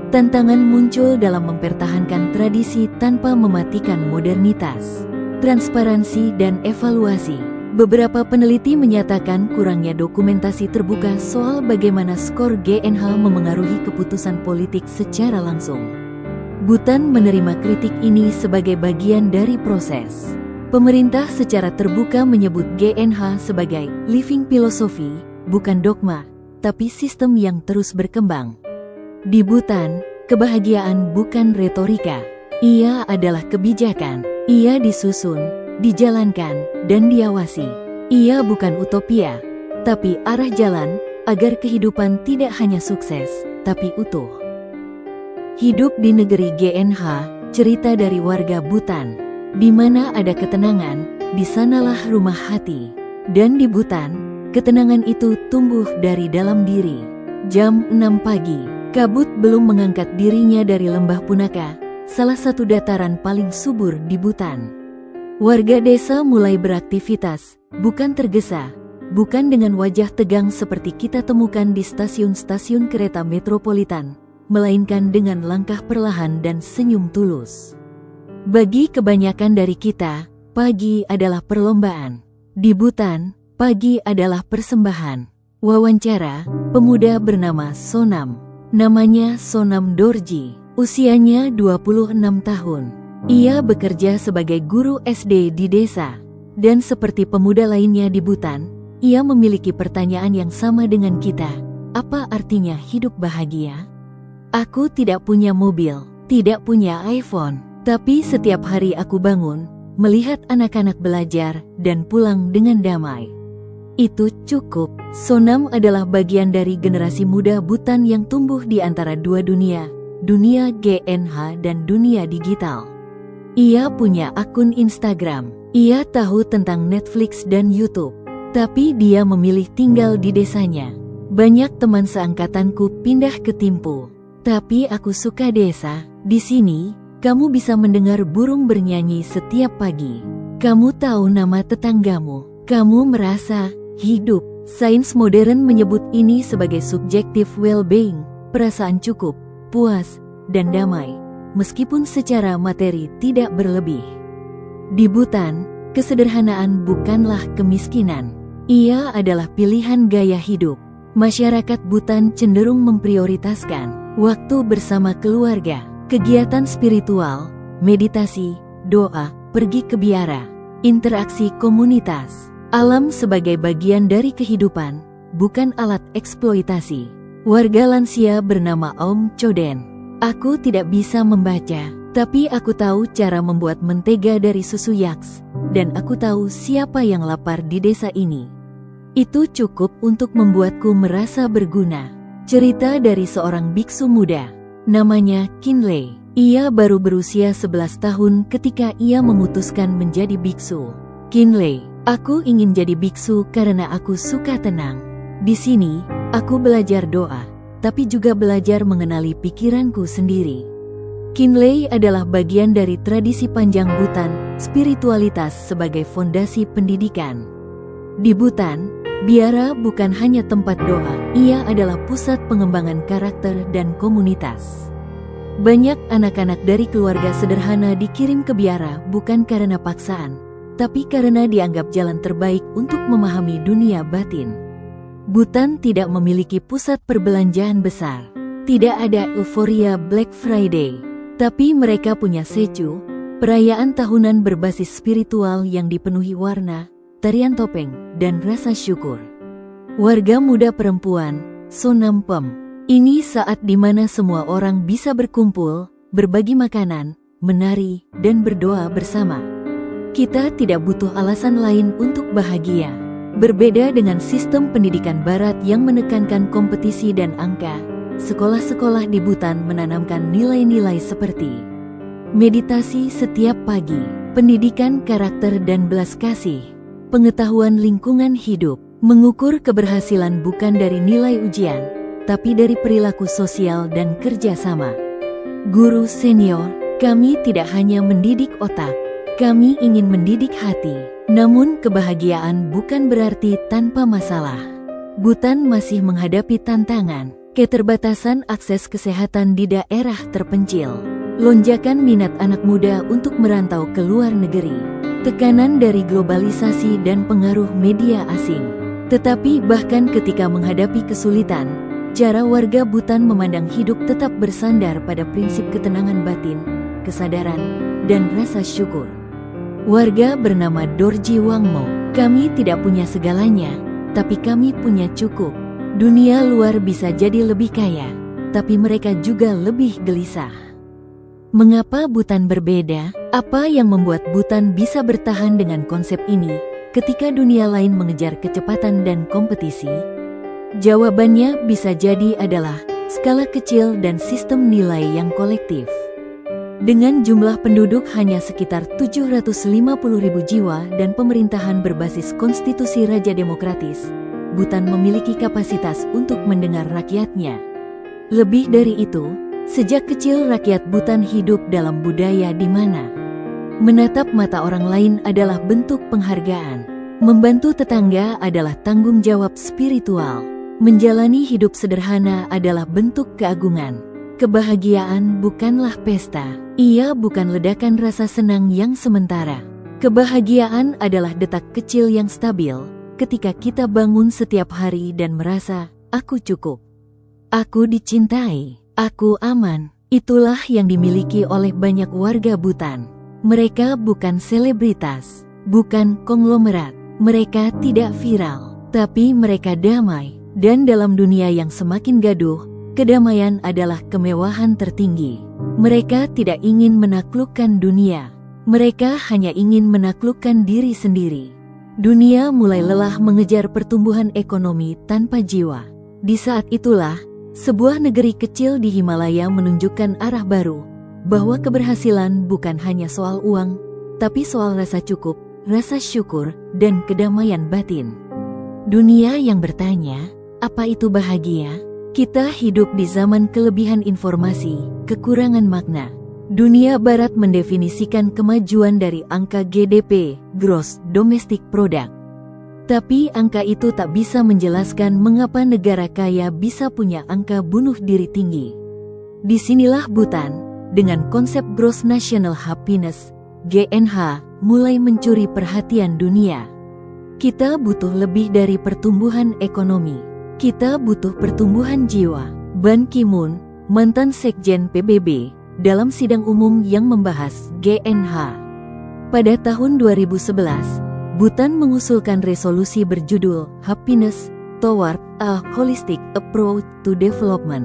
Tantangan muncul dalam mempertahankan tradisi tanpa mematikan modernitas. Transparansi dan evaluasi. Beberapa peneliti menyatakan kurangnya dokumentasi terbuka soal bagaimana skor GNH memengaruhi keputusan politik secara langsung. Bhutan menerima kritik ini sebagai bagian dari proses. Pemerintah secara terbuka menyebut GNH sebagai living philosophy, bukan dogma, tapi sistem yang terus berkembang. Di Bhutan, kebahagiaan bukan retorika. Ia adalah kebijakan. Ia disusun, dijalankan, dan diawasi. Ia bukan utopia, tapi arah jalan agar kehidupan tidak hanya sukses, tapi utuh. Hidup di negeri GNH, cerita dari warga Bhutan. Di mana ada ketenangan, di sanalah rumah hati. Dan di Bhutan, ketenangan itu tumbuh dari dalam diri. Jam 6 pagi, kabut belum mengangkat dirinya dari lembah Punaka, salah satu dataran paling subur di Bhutan. Warga desa mulai beraktivitas, bukan tergesa, bukan dengan wajah tegang seperti kita temukan di stasiun-stasiun kereta metropolitan, melainkan dengan langkah perlahan dan senyum tulus. Bagi kebanyakan dari kita, pagi adalah perlombaan. Di Bhutan, pagi adalah persembahan. Wawancara, pemuda bernama Sonam. Namanya Sonam Dorji. Usianya 26 tahun. Ia bekerja sebagai guru SD di desa. Dan seperti pemuda lainnya di Bhutan, ia memiliki pertanyaan yang sama dengan kita. Apa artinya hidup bahagia? Aku tidak punya mobil, tidak punya iPhone. Tapi setiap hari aku bangun, melihat anak-anak belajar dan pulang dengan damai. Itu cukup. Sonam adalah bagian dari generasi muda Bhutan yang tumbuh di antara dua dunia, dunia GNH dan dunia digital. Ia punya akun Instagram. Ia tahu tentang Netflix dan YouTube. Tapi dia memilih tinggal di desanya. Banyak teman seangkatanku pindah ke Thimphu. Tapi aku suka desa. Di sini, kamu bisa mendengar burung bernyanyi setiap pagi. Kamu tahu nama tetanggamu. Kamu merasa hidup. Sains modern menyebut ini sebagai subjective well-being, perasaan cukup, puas, dan damai, meskipun secara materi tidak berlebih. Di Bhutan, kesederhanaan bukanlah kemiskinan. Ia adalah pilihan gaya hidup. Masyarakat Bhutan cenderung memprioritaskan waktu bersama keluarga, kegiatan spiritual, meditasi, doa, pergi ke biara, interaksi komunitas. Alam sebagai bagian dari kehidupan, bukan alat eksploitasi. Warga lansia bernama Om Choden. Aku tidak bisa membaca, tapi aku tahu cara membuat mentega dari susu yaks, dan aku tahu siapa yang lapar di desa ini. Itu cukup untuk membuatku merasa berguna. Cerita dari seorang biksu muda, namanya Kinley. Ia baru berusia 11 tahun ketika ia memutuskan menjadi biksu. Kinley, aku ingin jadi biksu karena aku suka tenang. Di sini, aku belajar doa, tapi juga belajar mengenali pikiranku sendiri. Kinley adalah bagian dari tradisi panjang Bhutan, spiritualitas sebagai fondasi pendidikan. Di Bhutan, biara bukan hanya tempat doa, ia adalah pusat pengembangan karakter dan komunitas. Banyak anak-anak dari keluarga sederhana dikirim ke biara bukan karena paksaan, tapi karena dianggap jalan terbaik untuk memahami dunia batin. Bhutan tidak memiliki pusat perbelanjaan besar. Tidak ada euforia Black Friday. Tapi mereka punya Sechu, perayaan tahunan berbasis spiritual yang dipenuhi warna, tarian topeng, dan rasa syukur. Warga muda perempuan, Sonam Pem. Ini saat di mana semua orang bisa berkumpul, berbagi makanan, menari, dan berdoa bersama. Kita tidak butuh alasan lain untuk bahagia. Berbeda dengan sistem pendidikan barat yang menekankan kompetisi dan angka, sekolah-sekolah di Bhutan menanamkan nilai-nilai seperti meditasi setiap pagi, pendidikan karakter dan belas kasih, pengetahuan lingkungan hidup, mengukur keberhasilan bukan dari nilai ujian, tapi dari perilaku sosial dan kerjasama. Guru senior, kami tidak hanya mendidik otak, kami ingin mendidik hati. Namun kebahagiaan bukan berarti tanpa masalah. Bhutan masih menghadapi tantangan, keterbatasan akses kesehatan di daerah terpencil, lonjakan minat anak muda untuk merantau ke luar negeri, tekanan dari globalisasi dan pengaruh media asing. Tetapi bahkan ketika menghadapi kesulitan, cara warga Bhutan memandang hidup tetap bersandar pada prinsip ketenangan batin, kesadaran, dan rasa syukur. Warga bernama Dorji Wangmo, kami tidak punya segalanya, tapi kami punya cukup. Dunia luar bisa jadi lebih kaya, tapi mereka juga lebih gelisah. Mengapa Bhutan berbeda? Apa yang membuat Bhutan bisa bertahan dengan konsep ini ketika dunia lain mengejar kecepatan dan kompetisi? Jawabannya bisa jadi adalah skala kecil dan sistem nilai yang kolektif. Dengan jumlah penduduk hanya sekitar 750.000 jiwa dan pemerintahan berbasis konstitusi raja demokratis, Bhutan memiliki kapasitas untuk mendengar rakyatnya. Lebih dari itu, sejak kecil rakyat Bhutan hidup dalam budaya di mana menatap mata orang lain adalah bentuk penghargaan, membantu tetangga adalah tanggung jawab spiritual, menjalani hidup sederhana adalah bentuk keagungan. Kebahagiaan bukanlah pesta, ia bukan ledakan rasa senang yang sementara. Kebahagiaan adalah detak kecil yang stabil ketika kita bangun setiap hari dan merasa, aku cukup, aku dicintai, aku aman. Itulah yang dimiliki oleh banyak warga Bhutan. Mereka bukan selebritas, bukan konglomerat, mereka tidak viral, tapi mereka damai. Dan dalam dunia yang semakin gaduh, kedamaian adalah kemewahan tertinggi. Mereka tidak ingin menaklukkan dunia. Mereka hanya ingin menaklukkan diri sendiri. Dunia mulai lelah mengejar pertumbuhan ekonomi tanpa jiwa. Di saat itulah, sebuah negeri kecil di Himalaya menunjukkan arah baru, bahwa keberhasilan bukan hanya soal uang, tapi soal rasa cukup, rasa syukur, dan kedamaian batin. Dunia yang bertanya, apa itu bahagia? Kita hidup di zaman kelebihan informasi, kekurangan makna. Dunia Barat mendefinisikan kemajuan dari angka GDP, Gross Domestic Product. Tapi angka itu tak bisa menjelaskan mengapa negara kaya bisa punya angka bunuh diri tinggi. Disinilah Bhutan, dengan konsep Gross National Happiness, GNH, mulai mencuri perhatian dunia. Kita butuh lebih dari pertumbuhan ekonomi. Kita butuh pertumbuhan jiwa. Ban Ki-moon, mantan Sekjen PBB, dalam sidang umum yang membahas GNH. Pada tahun 2011, Bhutan mengusulkan resolusi berjudul Happiness Toward a Holistic Approach to Development.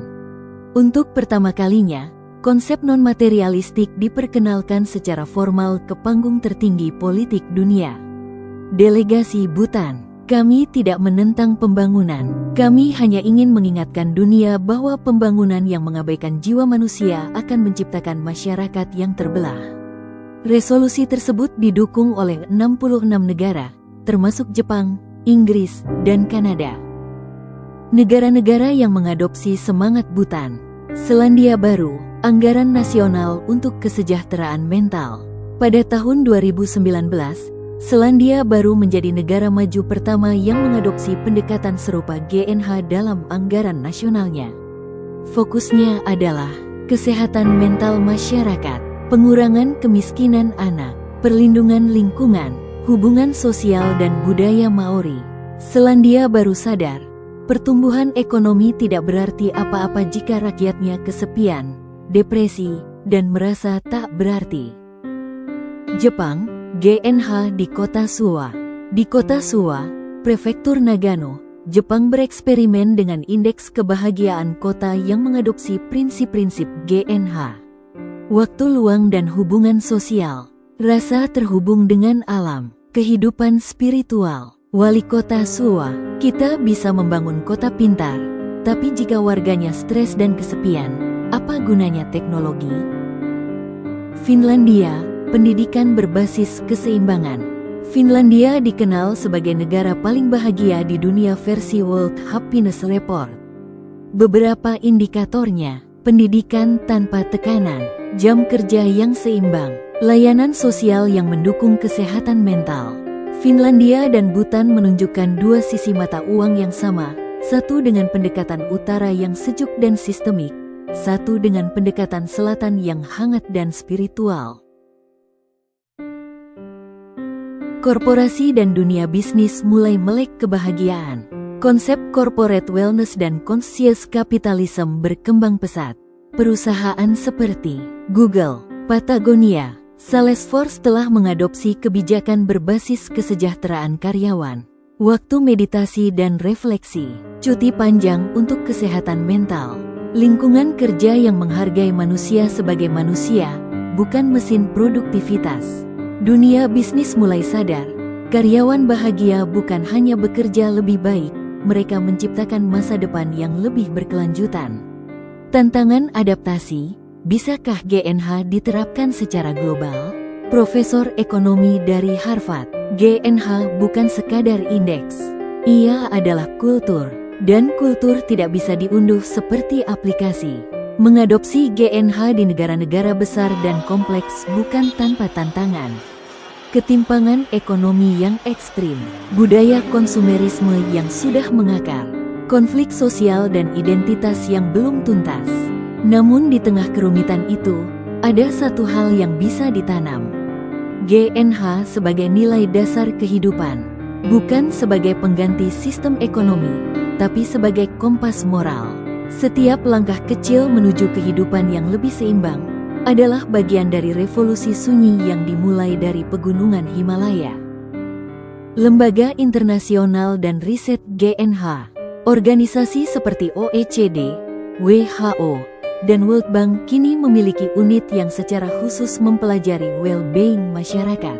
Untuk pertama kalinya, konsep non-materialistik diperkenalkan secara formal ke panggung tertinggi politik dunia. Delegasi Bhutan, kami tidak menentang pembangunan. Kami hanya ingin mengingatkan dunia bahwa pembangunan yang mengabaikan jiwa manusia akan menciptakan masyarakat yang terbelah. Resolusi tersebut didukung oleh 66 negara, termasuk Jepang, Inggris, dan Kanada. Negara-negara yang mengadopsi semangat Bhutan. Selandia Baru, Anggaran Nasional untuk Kesejahteraan Mental. Pada tahun 2019, Selandia Baru menjadi negara maju pertama yang mengadopsi pendekatan serupa GNH dalam anggaran nasionalnya. Fokusnya adalah kesehatan mental masyarakat, pengurangan kemiskinan anak, perlindungan lingkungan, hubungan sosial dan budaya Maori. Selandia Baru sadar, pertumbuhan ekonomi tidak berarti apa-apa jika rakyatnya kesepian, depresi, dan merasa tak berarti. Jepang, GNH di Kota Suwa. Di Kota Suwa, Prefektur Nagano, Jepang bereksperimen dengan indeks kebahagiaan kota yang mengadopsi prinsip-prinsip GNH. Waktu luang dan hubungan sosial, rasa terhubung dengan alam, kehidupan spiritual. Wali Kota Suwa, kita bisa membangun kota pintar, tapi jika warganya stres dan kesepian, apa gunanya teknologi? Finlandia, pendidikan berbasis keseimbangan. Finlandia dikenal sebagai negara paling bahagia di dunia versi World Happiness Report. Beberapa indikatornya, pendidikan tanpa tekanan, jam kerja yang seimbang, layanan sosial yang mendukung kesehatan mental. Finlandia dan Bhutan menunjukkan dua sisi mata uang yang sama, satu dengan pendekatan utara yang sejuk dan sistemik, satu dengan pendekatan selatan yang hangat dan spiritual. Korporasi dan dunia bisnis mulai melek kebahagiaan. Konsep corporate wellness dan conscious capitalism berkembang pesat. Perusahaan seperti Google, Patagonia, Salesforce telah mengadopsi kebijakan berbasis kesejahteraan karyawan, waktu meditasi dan refleksi, cuti panjang untuk kesehatan mental, Lingkungan kerja yang menghargai manusia sebagai manusia, bukan mesin produktivitas. Dunia bisnis mulai sadar, karyawan bahagia bukan hanya bekerja lebih baik, mereka menciptakan masa depan yang lebih berkelanjutan. Tantangan adaptasi, bisakah GNH diterapkan secara global? Profesor Ekonomi dari Harvard, GNH bukan sekadar indeks. Ia adalah kultur, dan kultur tidak bisa diunduh seperti aplikasi. Mengadopsi GNH di negara-negara besar dan kompleks bukan tanpa tantangan. Ketimpangan ekonomi yang ekstrim, budaya konsumerisme yang sudah mengakar, konflik sosial dan identitas yang belum tuntas. Namun di tengah kerumitan itu, ada satu hal yang bisa ditanam. GNH sebagai nilai dasar kehidupan, bukan sebagai pengganti sistem ekonomi, tapi sebagai kompas moral. Setiap langkah kecil menuju kehidupan yang lebih seimbang adalah bagian dari revolusi sunyi yang dimulai dari pegunungan Himalaya. Lembaga internasional dan riset GNH, organisasi seperti OECD, WHO, dan World Bank kini memiliki unit yang secara khusus mempelajari well-being masyarakat.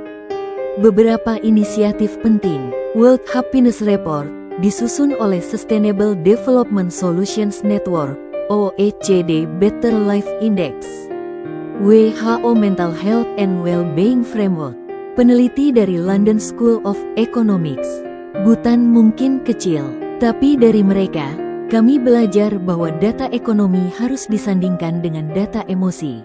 Beberapa inisiatif penting, World Happiness Report, disusun oleh Sustainable Development Solutions Network, OECD Better Life Index, WHO Mental Health and Well-being Framework, peneliti dari London School of Economics. Bhutan mungkin kecil, tapi dari mereka, kami belajar bahwa data ekonomi harus disandingkan dengan data emosi.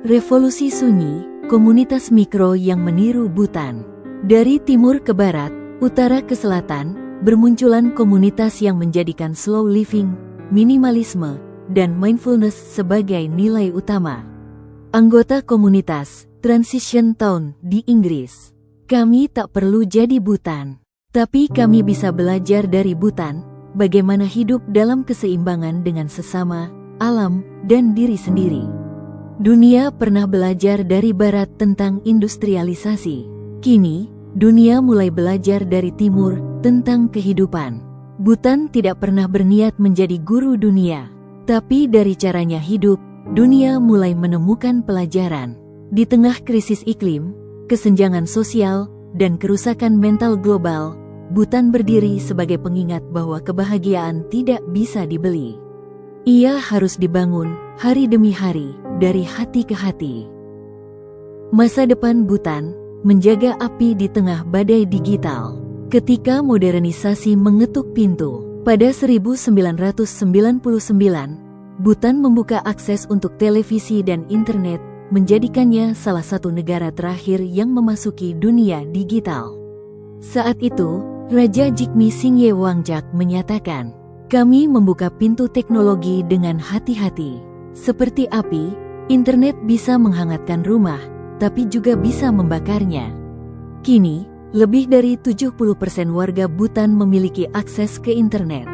Revolusi sunyi, komunitas mikro yang meniru Bhutan. Dari timur ke barat, utara ke selatan, bermunculan komunitas yang menjadikan slow living, minimalisme, dan mindfulness sebagai nilai utama. Anggota komunitas, Transition Town di Inggris. Kami tak perlu jadi Bhutan, tapi kami bisa belajar dari Bhutan, bagaimana hidup dalam keseimbangan dengan sesama, alam, dan diri sendiri. Dunia pernah belajar dari barat tentang industrialisasi. Kini, dunia mulai belajar dari timur tentang kehidupan. Bhutan tidak pernah berniat menjadi guru dunia, tapi dari caranya hidup, dunia mulai menemukan pelajaran. Di tengah krisis iklim, kesenjangan sosial, dan kerusakan mental global, Bhutan berdiri sebagai pengingat bahwa kebahagiaan tidak bisa dibeli. Ia harus dibangun hari demi hari, dari hati ke hati. Masa depan Bhutan menjaga api di tengah badai digital. Ketika modernisasi mengetuk pintu, pada 1999, Bhutan membuka akses untuk televisi dan internet, menjadikannya salah satu negara terakhir yang memasuki dunia digital. Saat itu, Raja Jigme Singye Wangjak menyatakan, "Kami membuka pintu teknologi dengan hati-hati. Seperti api, internet bisa menghangatkan rumah, tapi juga bisa membakarnya." Kini, lebih dari 70% warga Bhutan memiliki akses ke internet.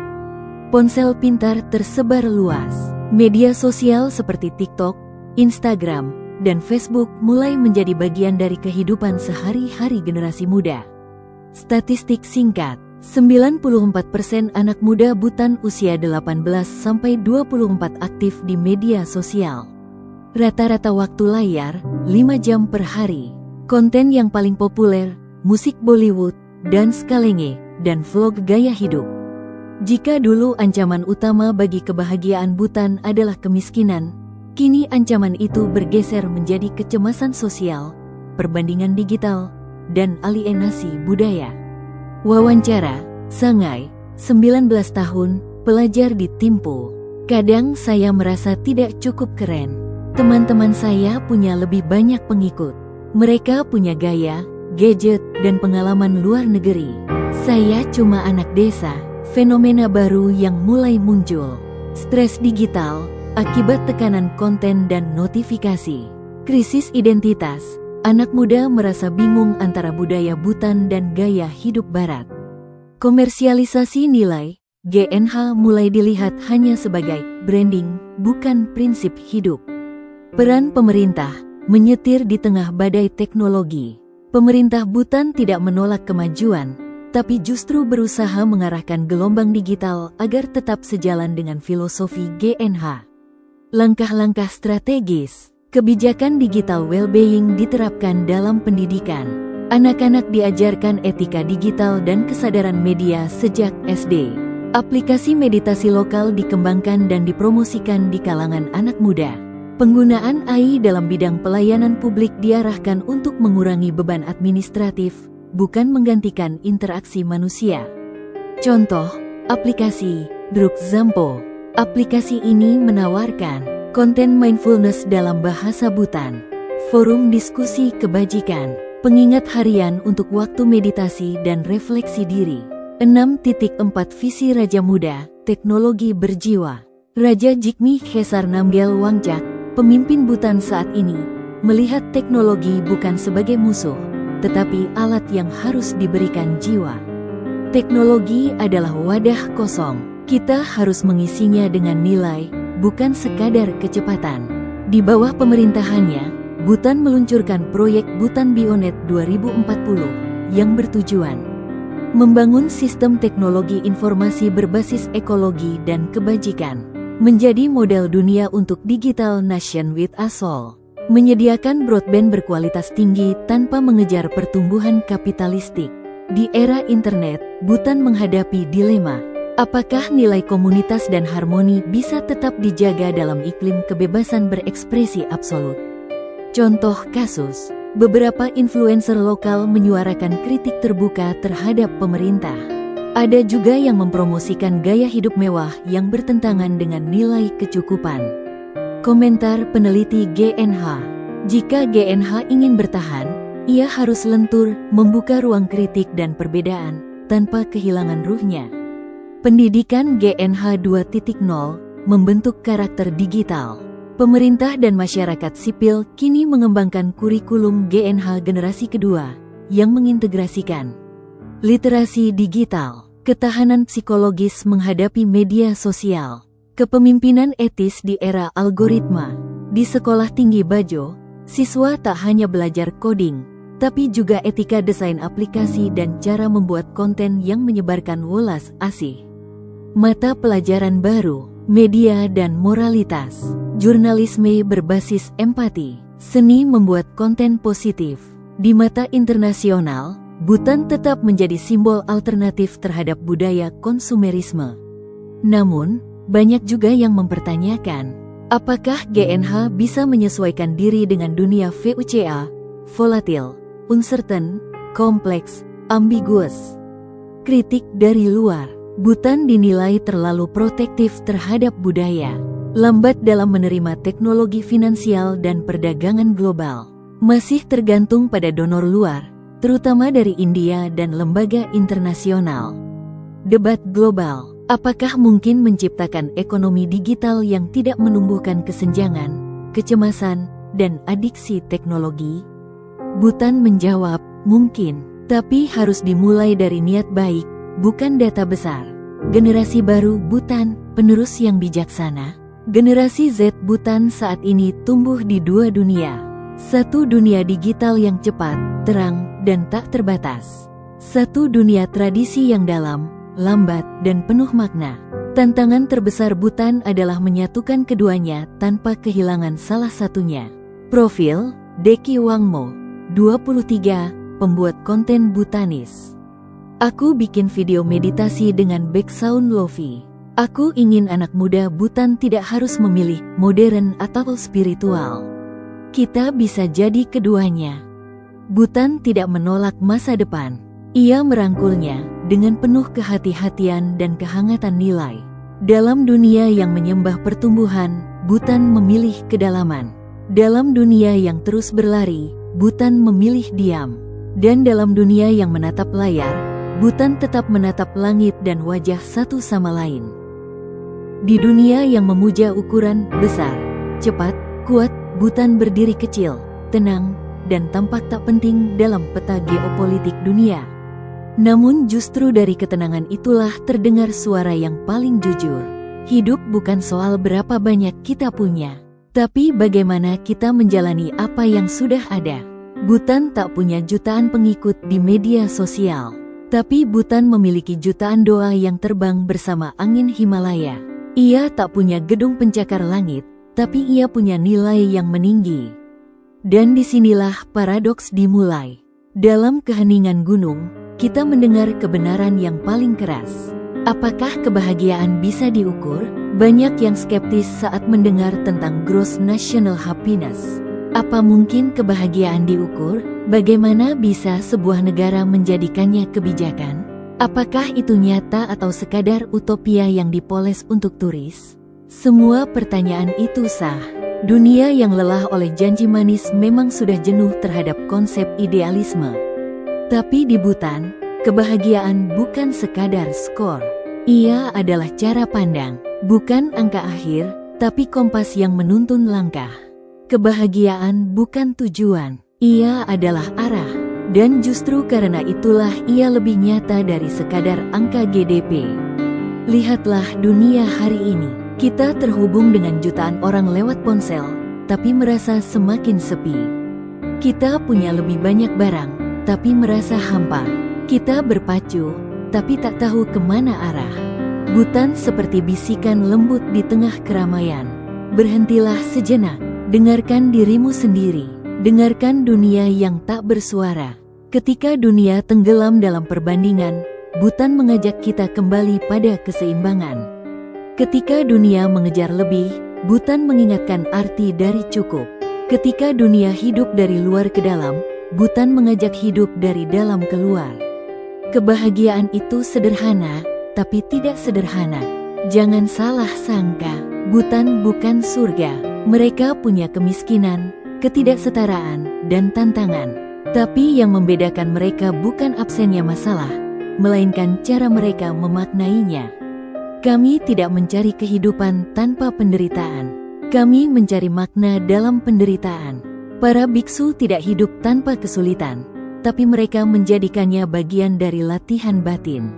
Ponsel pintar tersebar luas. Media sosial seperti TikTok, Instagram, dan Facebook mulai menjadi bagian dari kehidupan sehari-hari generasi muda. Statistik singkat, 94% anak muda Bhutan usia 18-24 aktif di media sosial. Rata-rata waktu layar, 5 jam per hari. Konten yang paling populer, musik Bollywood, dance kalenge, dan vlog gaya hidup. Jika dulu ancaman utama bagi kebahagiaan Bhutan adalah kemiskinan, kini ancaman itu bergeser menjadi kecemasan sosial, perbandingan digital, dan alienasi budaya. Wawancara, Sangai, 19 tahun, pelajar di Thimphu. Kadang saya merasa tidak cukup keren. Teman-teman saya punya lebih banyak pengikut. Mereka punya gaya, gadget, dan pengalaman luar negeri. Saya cuma anak desa, fenomena baru yang mulai muncul. Stres digital, akibat tekanan konten dan notifikasi. Krisis identitas. Anak muda merasa bingung antara budaya Bhutan dan gaya hidup barat. Komersialisasi nilai, GNH mulai dilihat hanya sebagai branding, bukan prinsip hidup. Peran pemerintah, menyetir di tengah badai teknologi. Pemerintah Bhutan tidak menolak kemajuan, tapi justru berusaha mengarahkan gelombang digital agar tetap sejalan dengan filosofi GNH. Langkah-langkah strategis, kebijakan digital well-being diterapkan dalam pendidikan. Anak-anak diajarkan etika digital dan kesadaran media sejak SD. Aplikasi meditasi lokal dikembangkan dan dipromosikan di kalangan anak muda. Penggunaan AI dalam bidang pelayanan publik diarahkan untuk mengurangi beban administratif, bukan menggantikan interaksi manusia. Contoh, aplikasi Druk Zampo. Aplikasi ini menawarkan konten mindfulness dalam bahasa Butan, forum diskusi kebajikan, pengingat harian untuk waktu meditasi dan refleksi diri. 6.4 Visi Raja Muda, Teknologi Berjiwa. Raja Jigme Khesar Namgyal Wangchak, pemimpin Butan saat ini, melihat teknologi bukan sebagai musuh, tetapi alat yang harus diberikan jiwa. Teknologi adalah wadah kosong. Kita harus mengisinya dengan nilai, bukan sekadar kecepatan. Di bawah pemerintahannya, Butan meluncurkan proyek Butan Bionet 2040 yang bertujuan membangun sistem teknologi informasi berbasis ekologi dan kebajikan, menjadi model dunia untuk digital nation with us all, menyediakan broadband berkualitas tinggi tanpa mengejar pertumbuhan kapitalistik. Di era internet, Butan menghadapi dilema. Apakah nilai komunitas dan harmoni bisa tetap dijaga dalam iklim kebebasan berekspresi absolut? Contoh kasus, beberapa influencer lokal menyuarakan kritik terbuka terhadap pemerintah. Ada juga yang mempromosikan gaya hidup mewah yang bertentangan dengan nilai kecukupan. Komentar peneliti GNH, jika GNH ingin bertahan, ia harus lentur, membuka ruang kritik dan perbedaan, tanpa kehilangan ruhnya. Pendidikan GNH 2.0 membentuk karakter digital. Pemerintah dan masyarakat sipil kini mengembangkan kurikulum GNH generasi kedua yang mengintegrasikan literasi digital, ketahanan psikologis menghadapi media sosial, kepemimpinan etis di era algoritma. Di Sekolah Tinggi Bajo, siswa tak hanya belajar coding, tapi juga etika desain aplikasi dan cara membuat konten yang menyebarkan welas asih. Mata pelajaran baru, media dan moralitas, jurnalisme berbasis empati, seni membuat konten positif. Di mata internasional, Butan tetap menjadi simbol alternatif terhadap budaya konsumerisme. Namun, banyak juga yang mempertanyakan, apakah GNH bisa menyesuaikan diri dengan dunia VUCA, volatil, uncertain, kompleks, ambiguous. Kritik dari luar, Butan dinilai terlalu protektif terhadap budaya, lambat dalam menerima teknologi finansial dan perdagangan global, masih tergantung pada donor luar, terutama dari India dan lembaga internasional. Debat global, apakah mungkin menciptakan ekonomi digital yang tidak menumbuhkan kesenjangan, kecemasan, dan adiksi teknologi? Butan menjawab, mungkin, tapi harus dimulai dari niat baik, bukan data besar. Generasi baru Butan, penerus yang bijaksana. Generasi Z Butan saat ini tumbuh di dua dunia. Satu dunia digital yang cepat, terang, dan tak terbatas. Satu dunia tradisi yang dalam, lambat, dan penuh makna. Tantangan terbesar Butan adalah menyatukan keduanya tanpa kehilangan salah satunya. Profil, Deki Wangmo, 23, pembuat konten Butanis. Aku bikin video meditasi dengan background lofi. Aku ingin anak muda Butan tidak harus memilih modern atau spiritual. Kita bisa jadi keduanya. Butan tidak menolak masa depan. Ia merangkulnya dengan penuh kehati-hatian dan kehangatan nilai. Dalam dunia yang menyembah pertumbuhan, Butan memilih kedalaman. Dalam dunia yang terus berlari, Butan memilih diam. Dan dalam dunia yang menatap layar, Butan tetap menatap langit dan wajah satu sama lain. Di dunia yang memuja ukuran besar, cepat, kuat, Butan berdiri kecil, tenang, dan tampak tak penting dalam peta geopolitik dunia. Namun justru dari ketenangan itulah terdengar suara yang paling jujur. Hidup bukan soal berapa banyak kita punya, tapi bagaimana kita menjalani apa yang sudah ada. Butan tak punya jutaan pengikut di media sosial. Tapi Bhutan memiliki jutaan doa yang terbang bersama angin Himalaya. Ia tak punya gedung pencakar langit, tapi ia punya nilai yang meninggi. Dan disinilah paradoks dimulai. Dalam keheningan gunung, kita mendengar kebenaran yang paling keras. Apakah kebahagiaan bisa diukur? Banyak yang skeptis saat mendengar tentang gross national happiness. Apa mungkin kebahagiaan diukur? Bagaimana bisa sebuah negara menjadikannya kebijakan? Apakah itu nyata atau sekadar utopia yang dipoles untuk turis? Semua pertanyaan itu sah. Dunia yang lelah oleh janji manis memang sudah jenuh terhadap konsep idealisme. Tapi di Bhutan, kebahagiaan bukan sekadar skor. Ia adalah cara pandang, bukan angka akhir, tapi kompas yang menuntun langkah. Kebahagiaan bukan tujuan, ia adalah arah. Dan justru karena itulah ia lebih nyata dari sekadar angka GDP. Lihatlah dunia hari ini. Kita terhubung dengan jutaan orang lewat ponsel, tapi merasa semakin sepi. Kita punya lebih banyak barang, tapi merasa hampa. Kita berpacu, tapi tak tahu kemana arah. Bhutan seperti bisikan lembut di tengah keramaian. Berhentilah sejenak, dengarkan dirimu sendiri, dengarkan dunia yang tak bersuara. Ketika dunia tenggelam dalam perbandingan, Bhutan mengajak kita kembali pada keseimbangan. Ketika dunia mengejar lebih, Bhutan mengingatkan arti dari cukup. Ketika dunia hidup dari luar ke dalam, Bhutan mengajak hidup dari dalam keluar. Kebahagiaan itu sederhana, tapi tidak sederhana. Jangan salah sangka, Bhutan bukan surga. Mereka punya kemiskinan, ketidaksetaraan, dan tantangan. Tapi yang membedakan mereka bukan absennya masalah, melainkan cara mereka memaknainya. Kami tidak mencari kehidupan tanpa penderitaan. Kami mencari makna dalam penderitaan. Para biksu tidak hidup tanpa kesulitan, tapi mereka menjadikannya bagian dari latihan batin.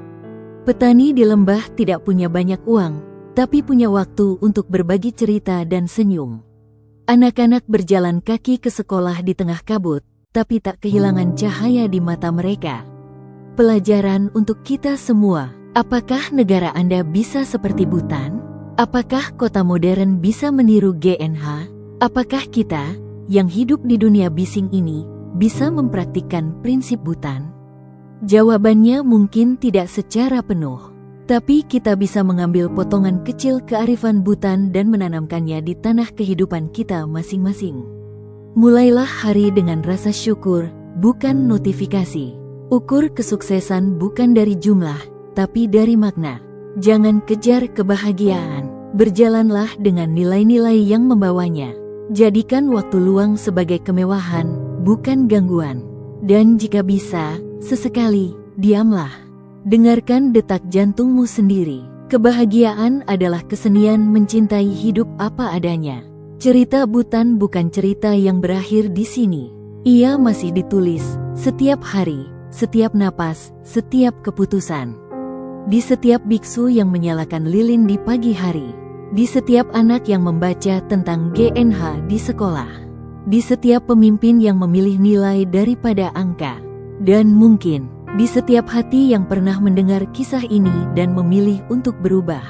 Petani di lembah tidak punya banyak uang, tapi punya waktu untuk berbagi cerita dan senyum. Anak-anak berjalan kaki ke sekolah di tengah kabut, tapi tak kehilangan cahaya di mata mereka. Pelajaran untuk kita semua. Apakah negara Anda bisa seperti Bhutan? Apakah kota modern bisa meniru GNH? Apakah kita, yang hidup di dunia bising ini, bisa mempraktikkan prinsip Bhutan? Jawabannya mungkin tidak secara penuh. Tapi kita bisa mengambil potongan kecil kearifan Bhutan dan menanamkannya di tanah kehidupan kita masing-masing. Mulailah hari dengan rasa syukur, bukan notifikasi. Ukur kesuksesan bukan dari jumlah, tapi dari makna. Jangan kejar kebahagiaan, berjalanlah dengan nilai-nilai yang membawanya. Jadikan waktu luang sebagai kemewahan, bukan gangguan. Dan jika bisa, sesekali, diamlah. Dengarkan detak jantungmu sendiri. Kebahagiaan adalah kesenian mencintai hidup apa adanya. Cerita Bhutan bukan cerita yang berakhir di sini. Ia masih ditulis, setiap hari, setiap napas, setiap keputusan. Di setiap biksu yang menyalakan lilin di pagi hari, di setiap anak yang membaca tentang GNH di sekolah, di setiap pemimpin yang memilih nilai daripada angka, dan mungkin di setiap hati yang pernah mendengar kisah ini dan memilih untuk berubah.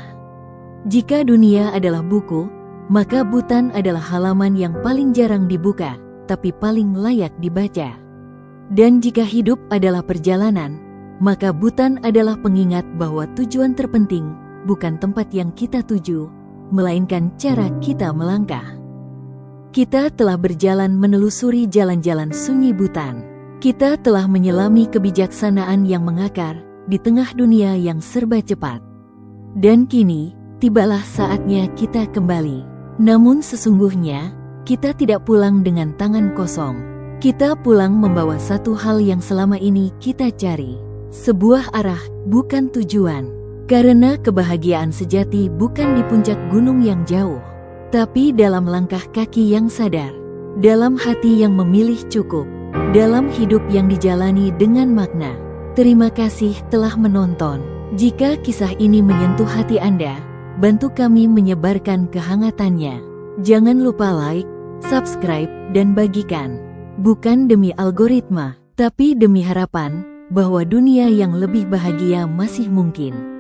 Jika dunia adalah buku, maka Bhutan adalah halaman yang paling jarang dibuka, tapi paling layak dibaca. Dan jika hidup adalah perjalanan, maka Bhutan adalah pengingat bahwa tujuan terpenting bukan tempat yang kita tuju, melainkan cara kita melangkah. Kita telah berjalan menelusuri jalan-jalan sunyi Bhutan. Kita telah menyelami kebijaksanaan yang mengakar di tengah dunia yang serba cepat. Dan kini, tibalah saatnya kita kembali. Namun sesungguhnya, kita tidak pulang dengan tangan kosong. Kita pulang membawa satu hal yang selama ini kita cari. Sebuah arah, bukan tujuan. Karena kebahagiaan sejati bukan di puncak gunung yang jauh, tapi dalam langkah kaki yang sadar, dalam hati yang memilih cukup, dalam hidup yang dijalani dengan makna. Terima kasih telah menonton. Jika kisah ini menyentuh hati Anda, bantu kami menyebarkan kehangatannya. Jangan lupa like, subscribe, dan bagikan. Bukan demi algoritma, tapi demi harapan. bahwa dunia yang lebih bahagia masih mungkin.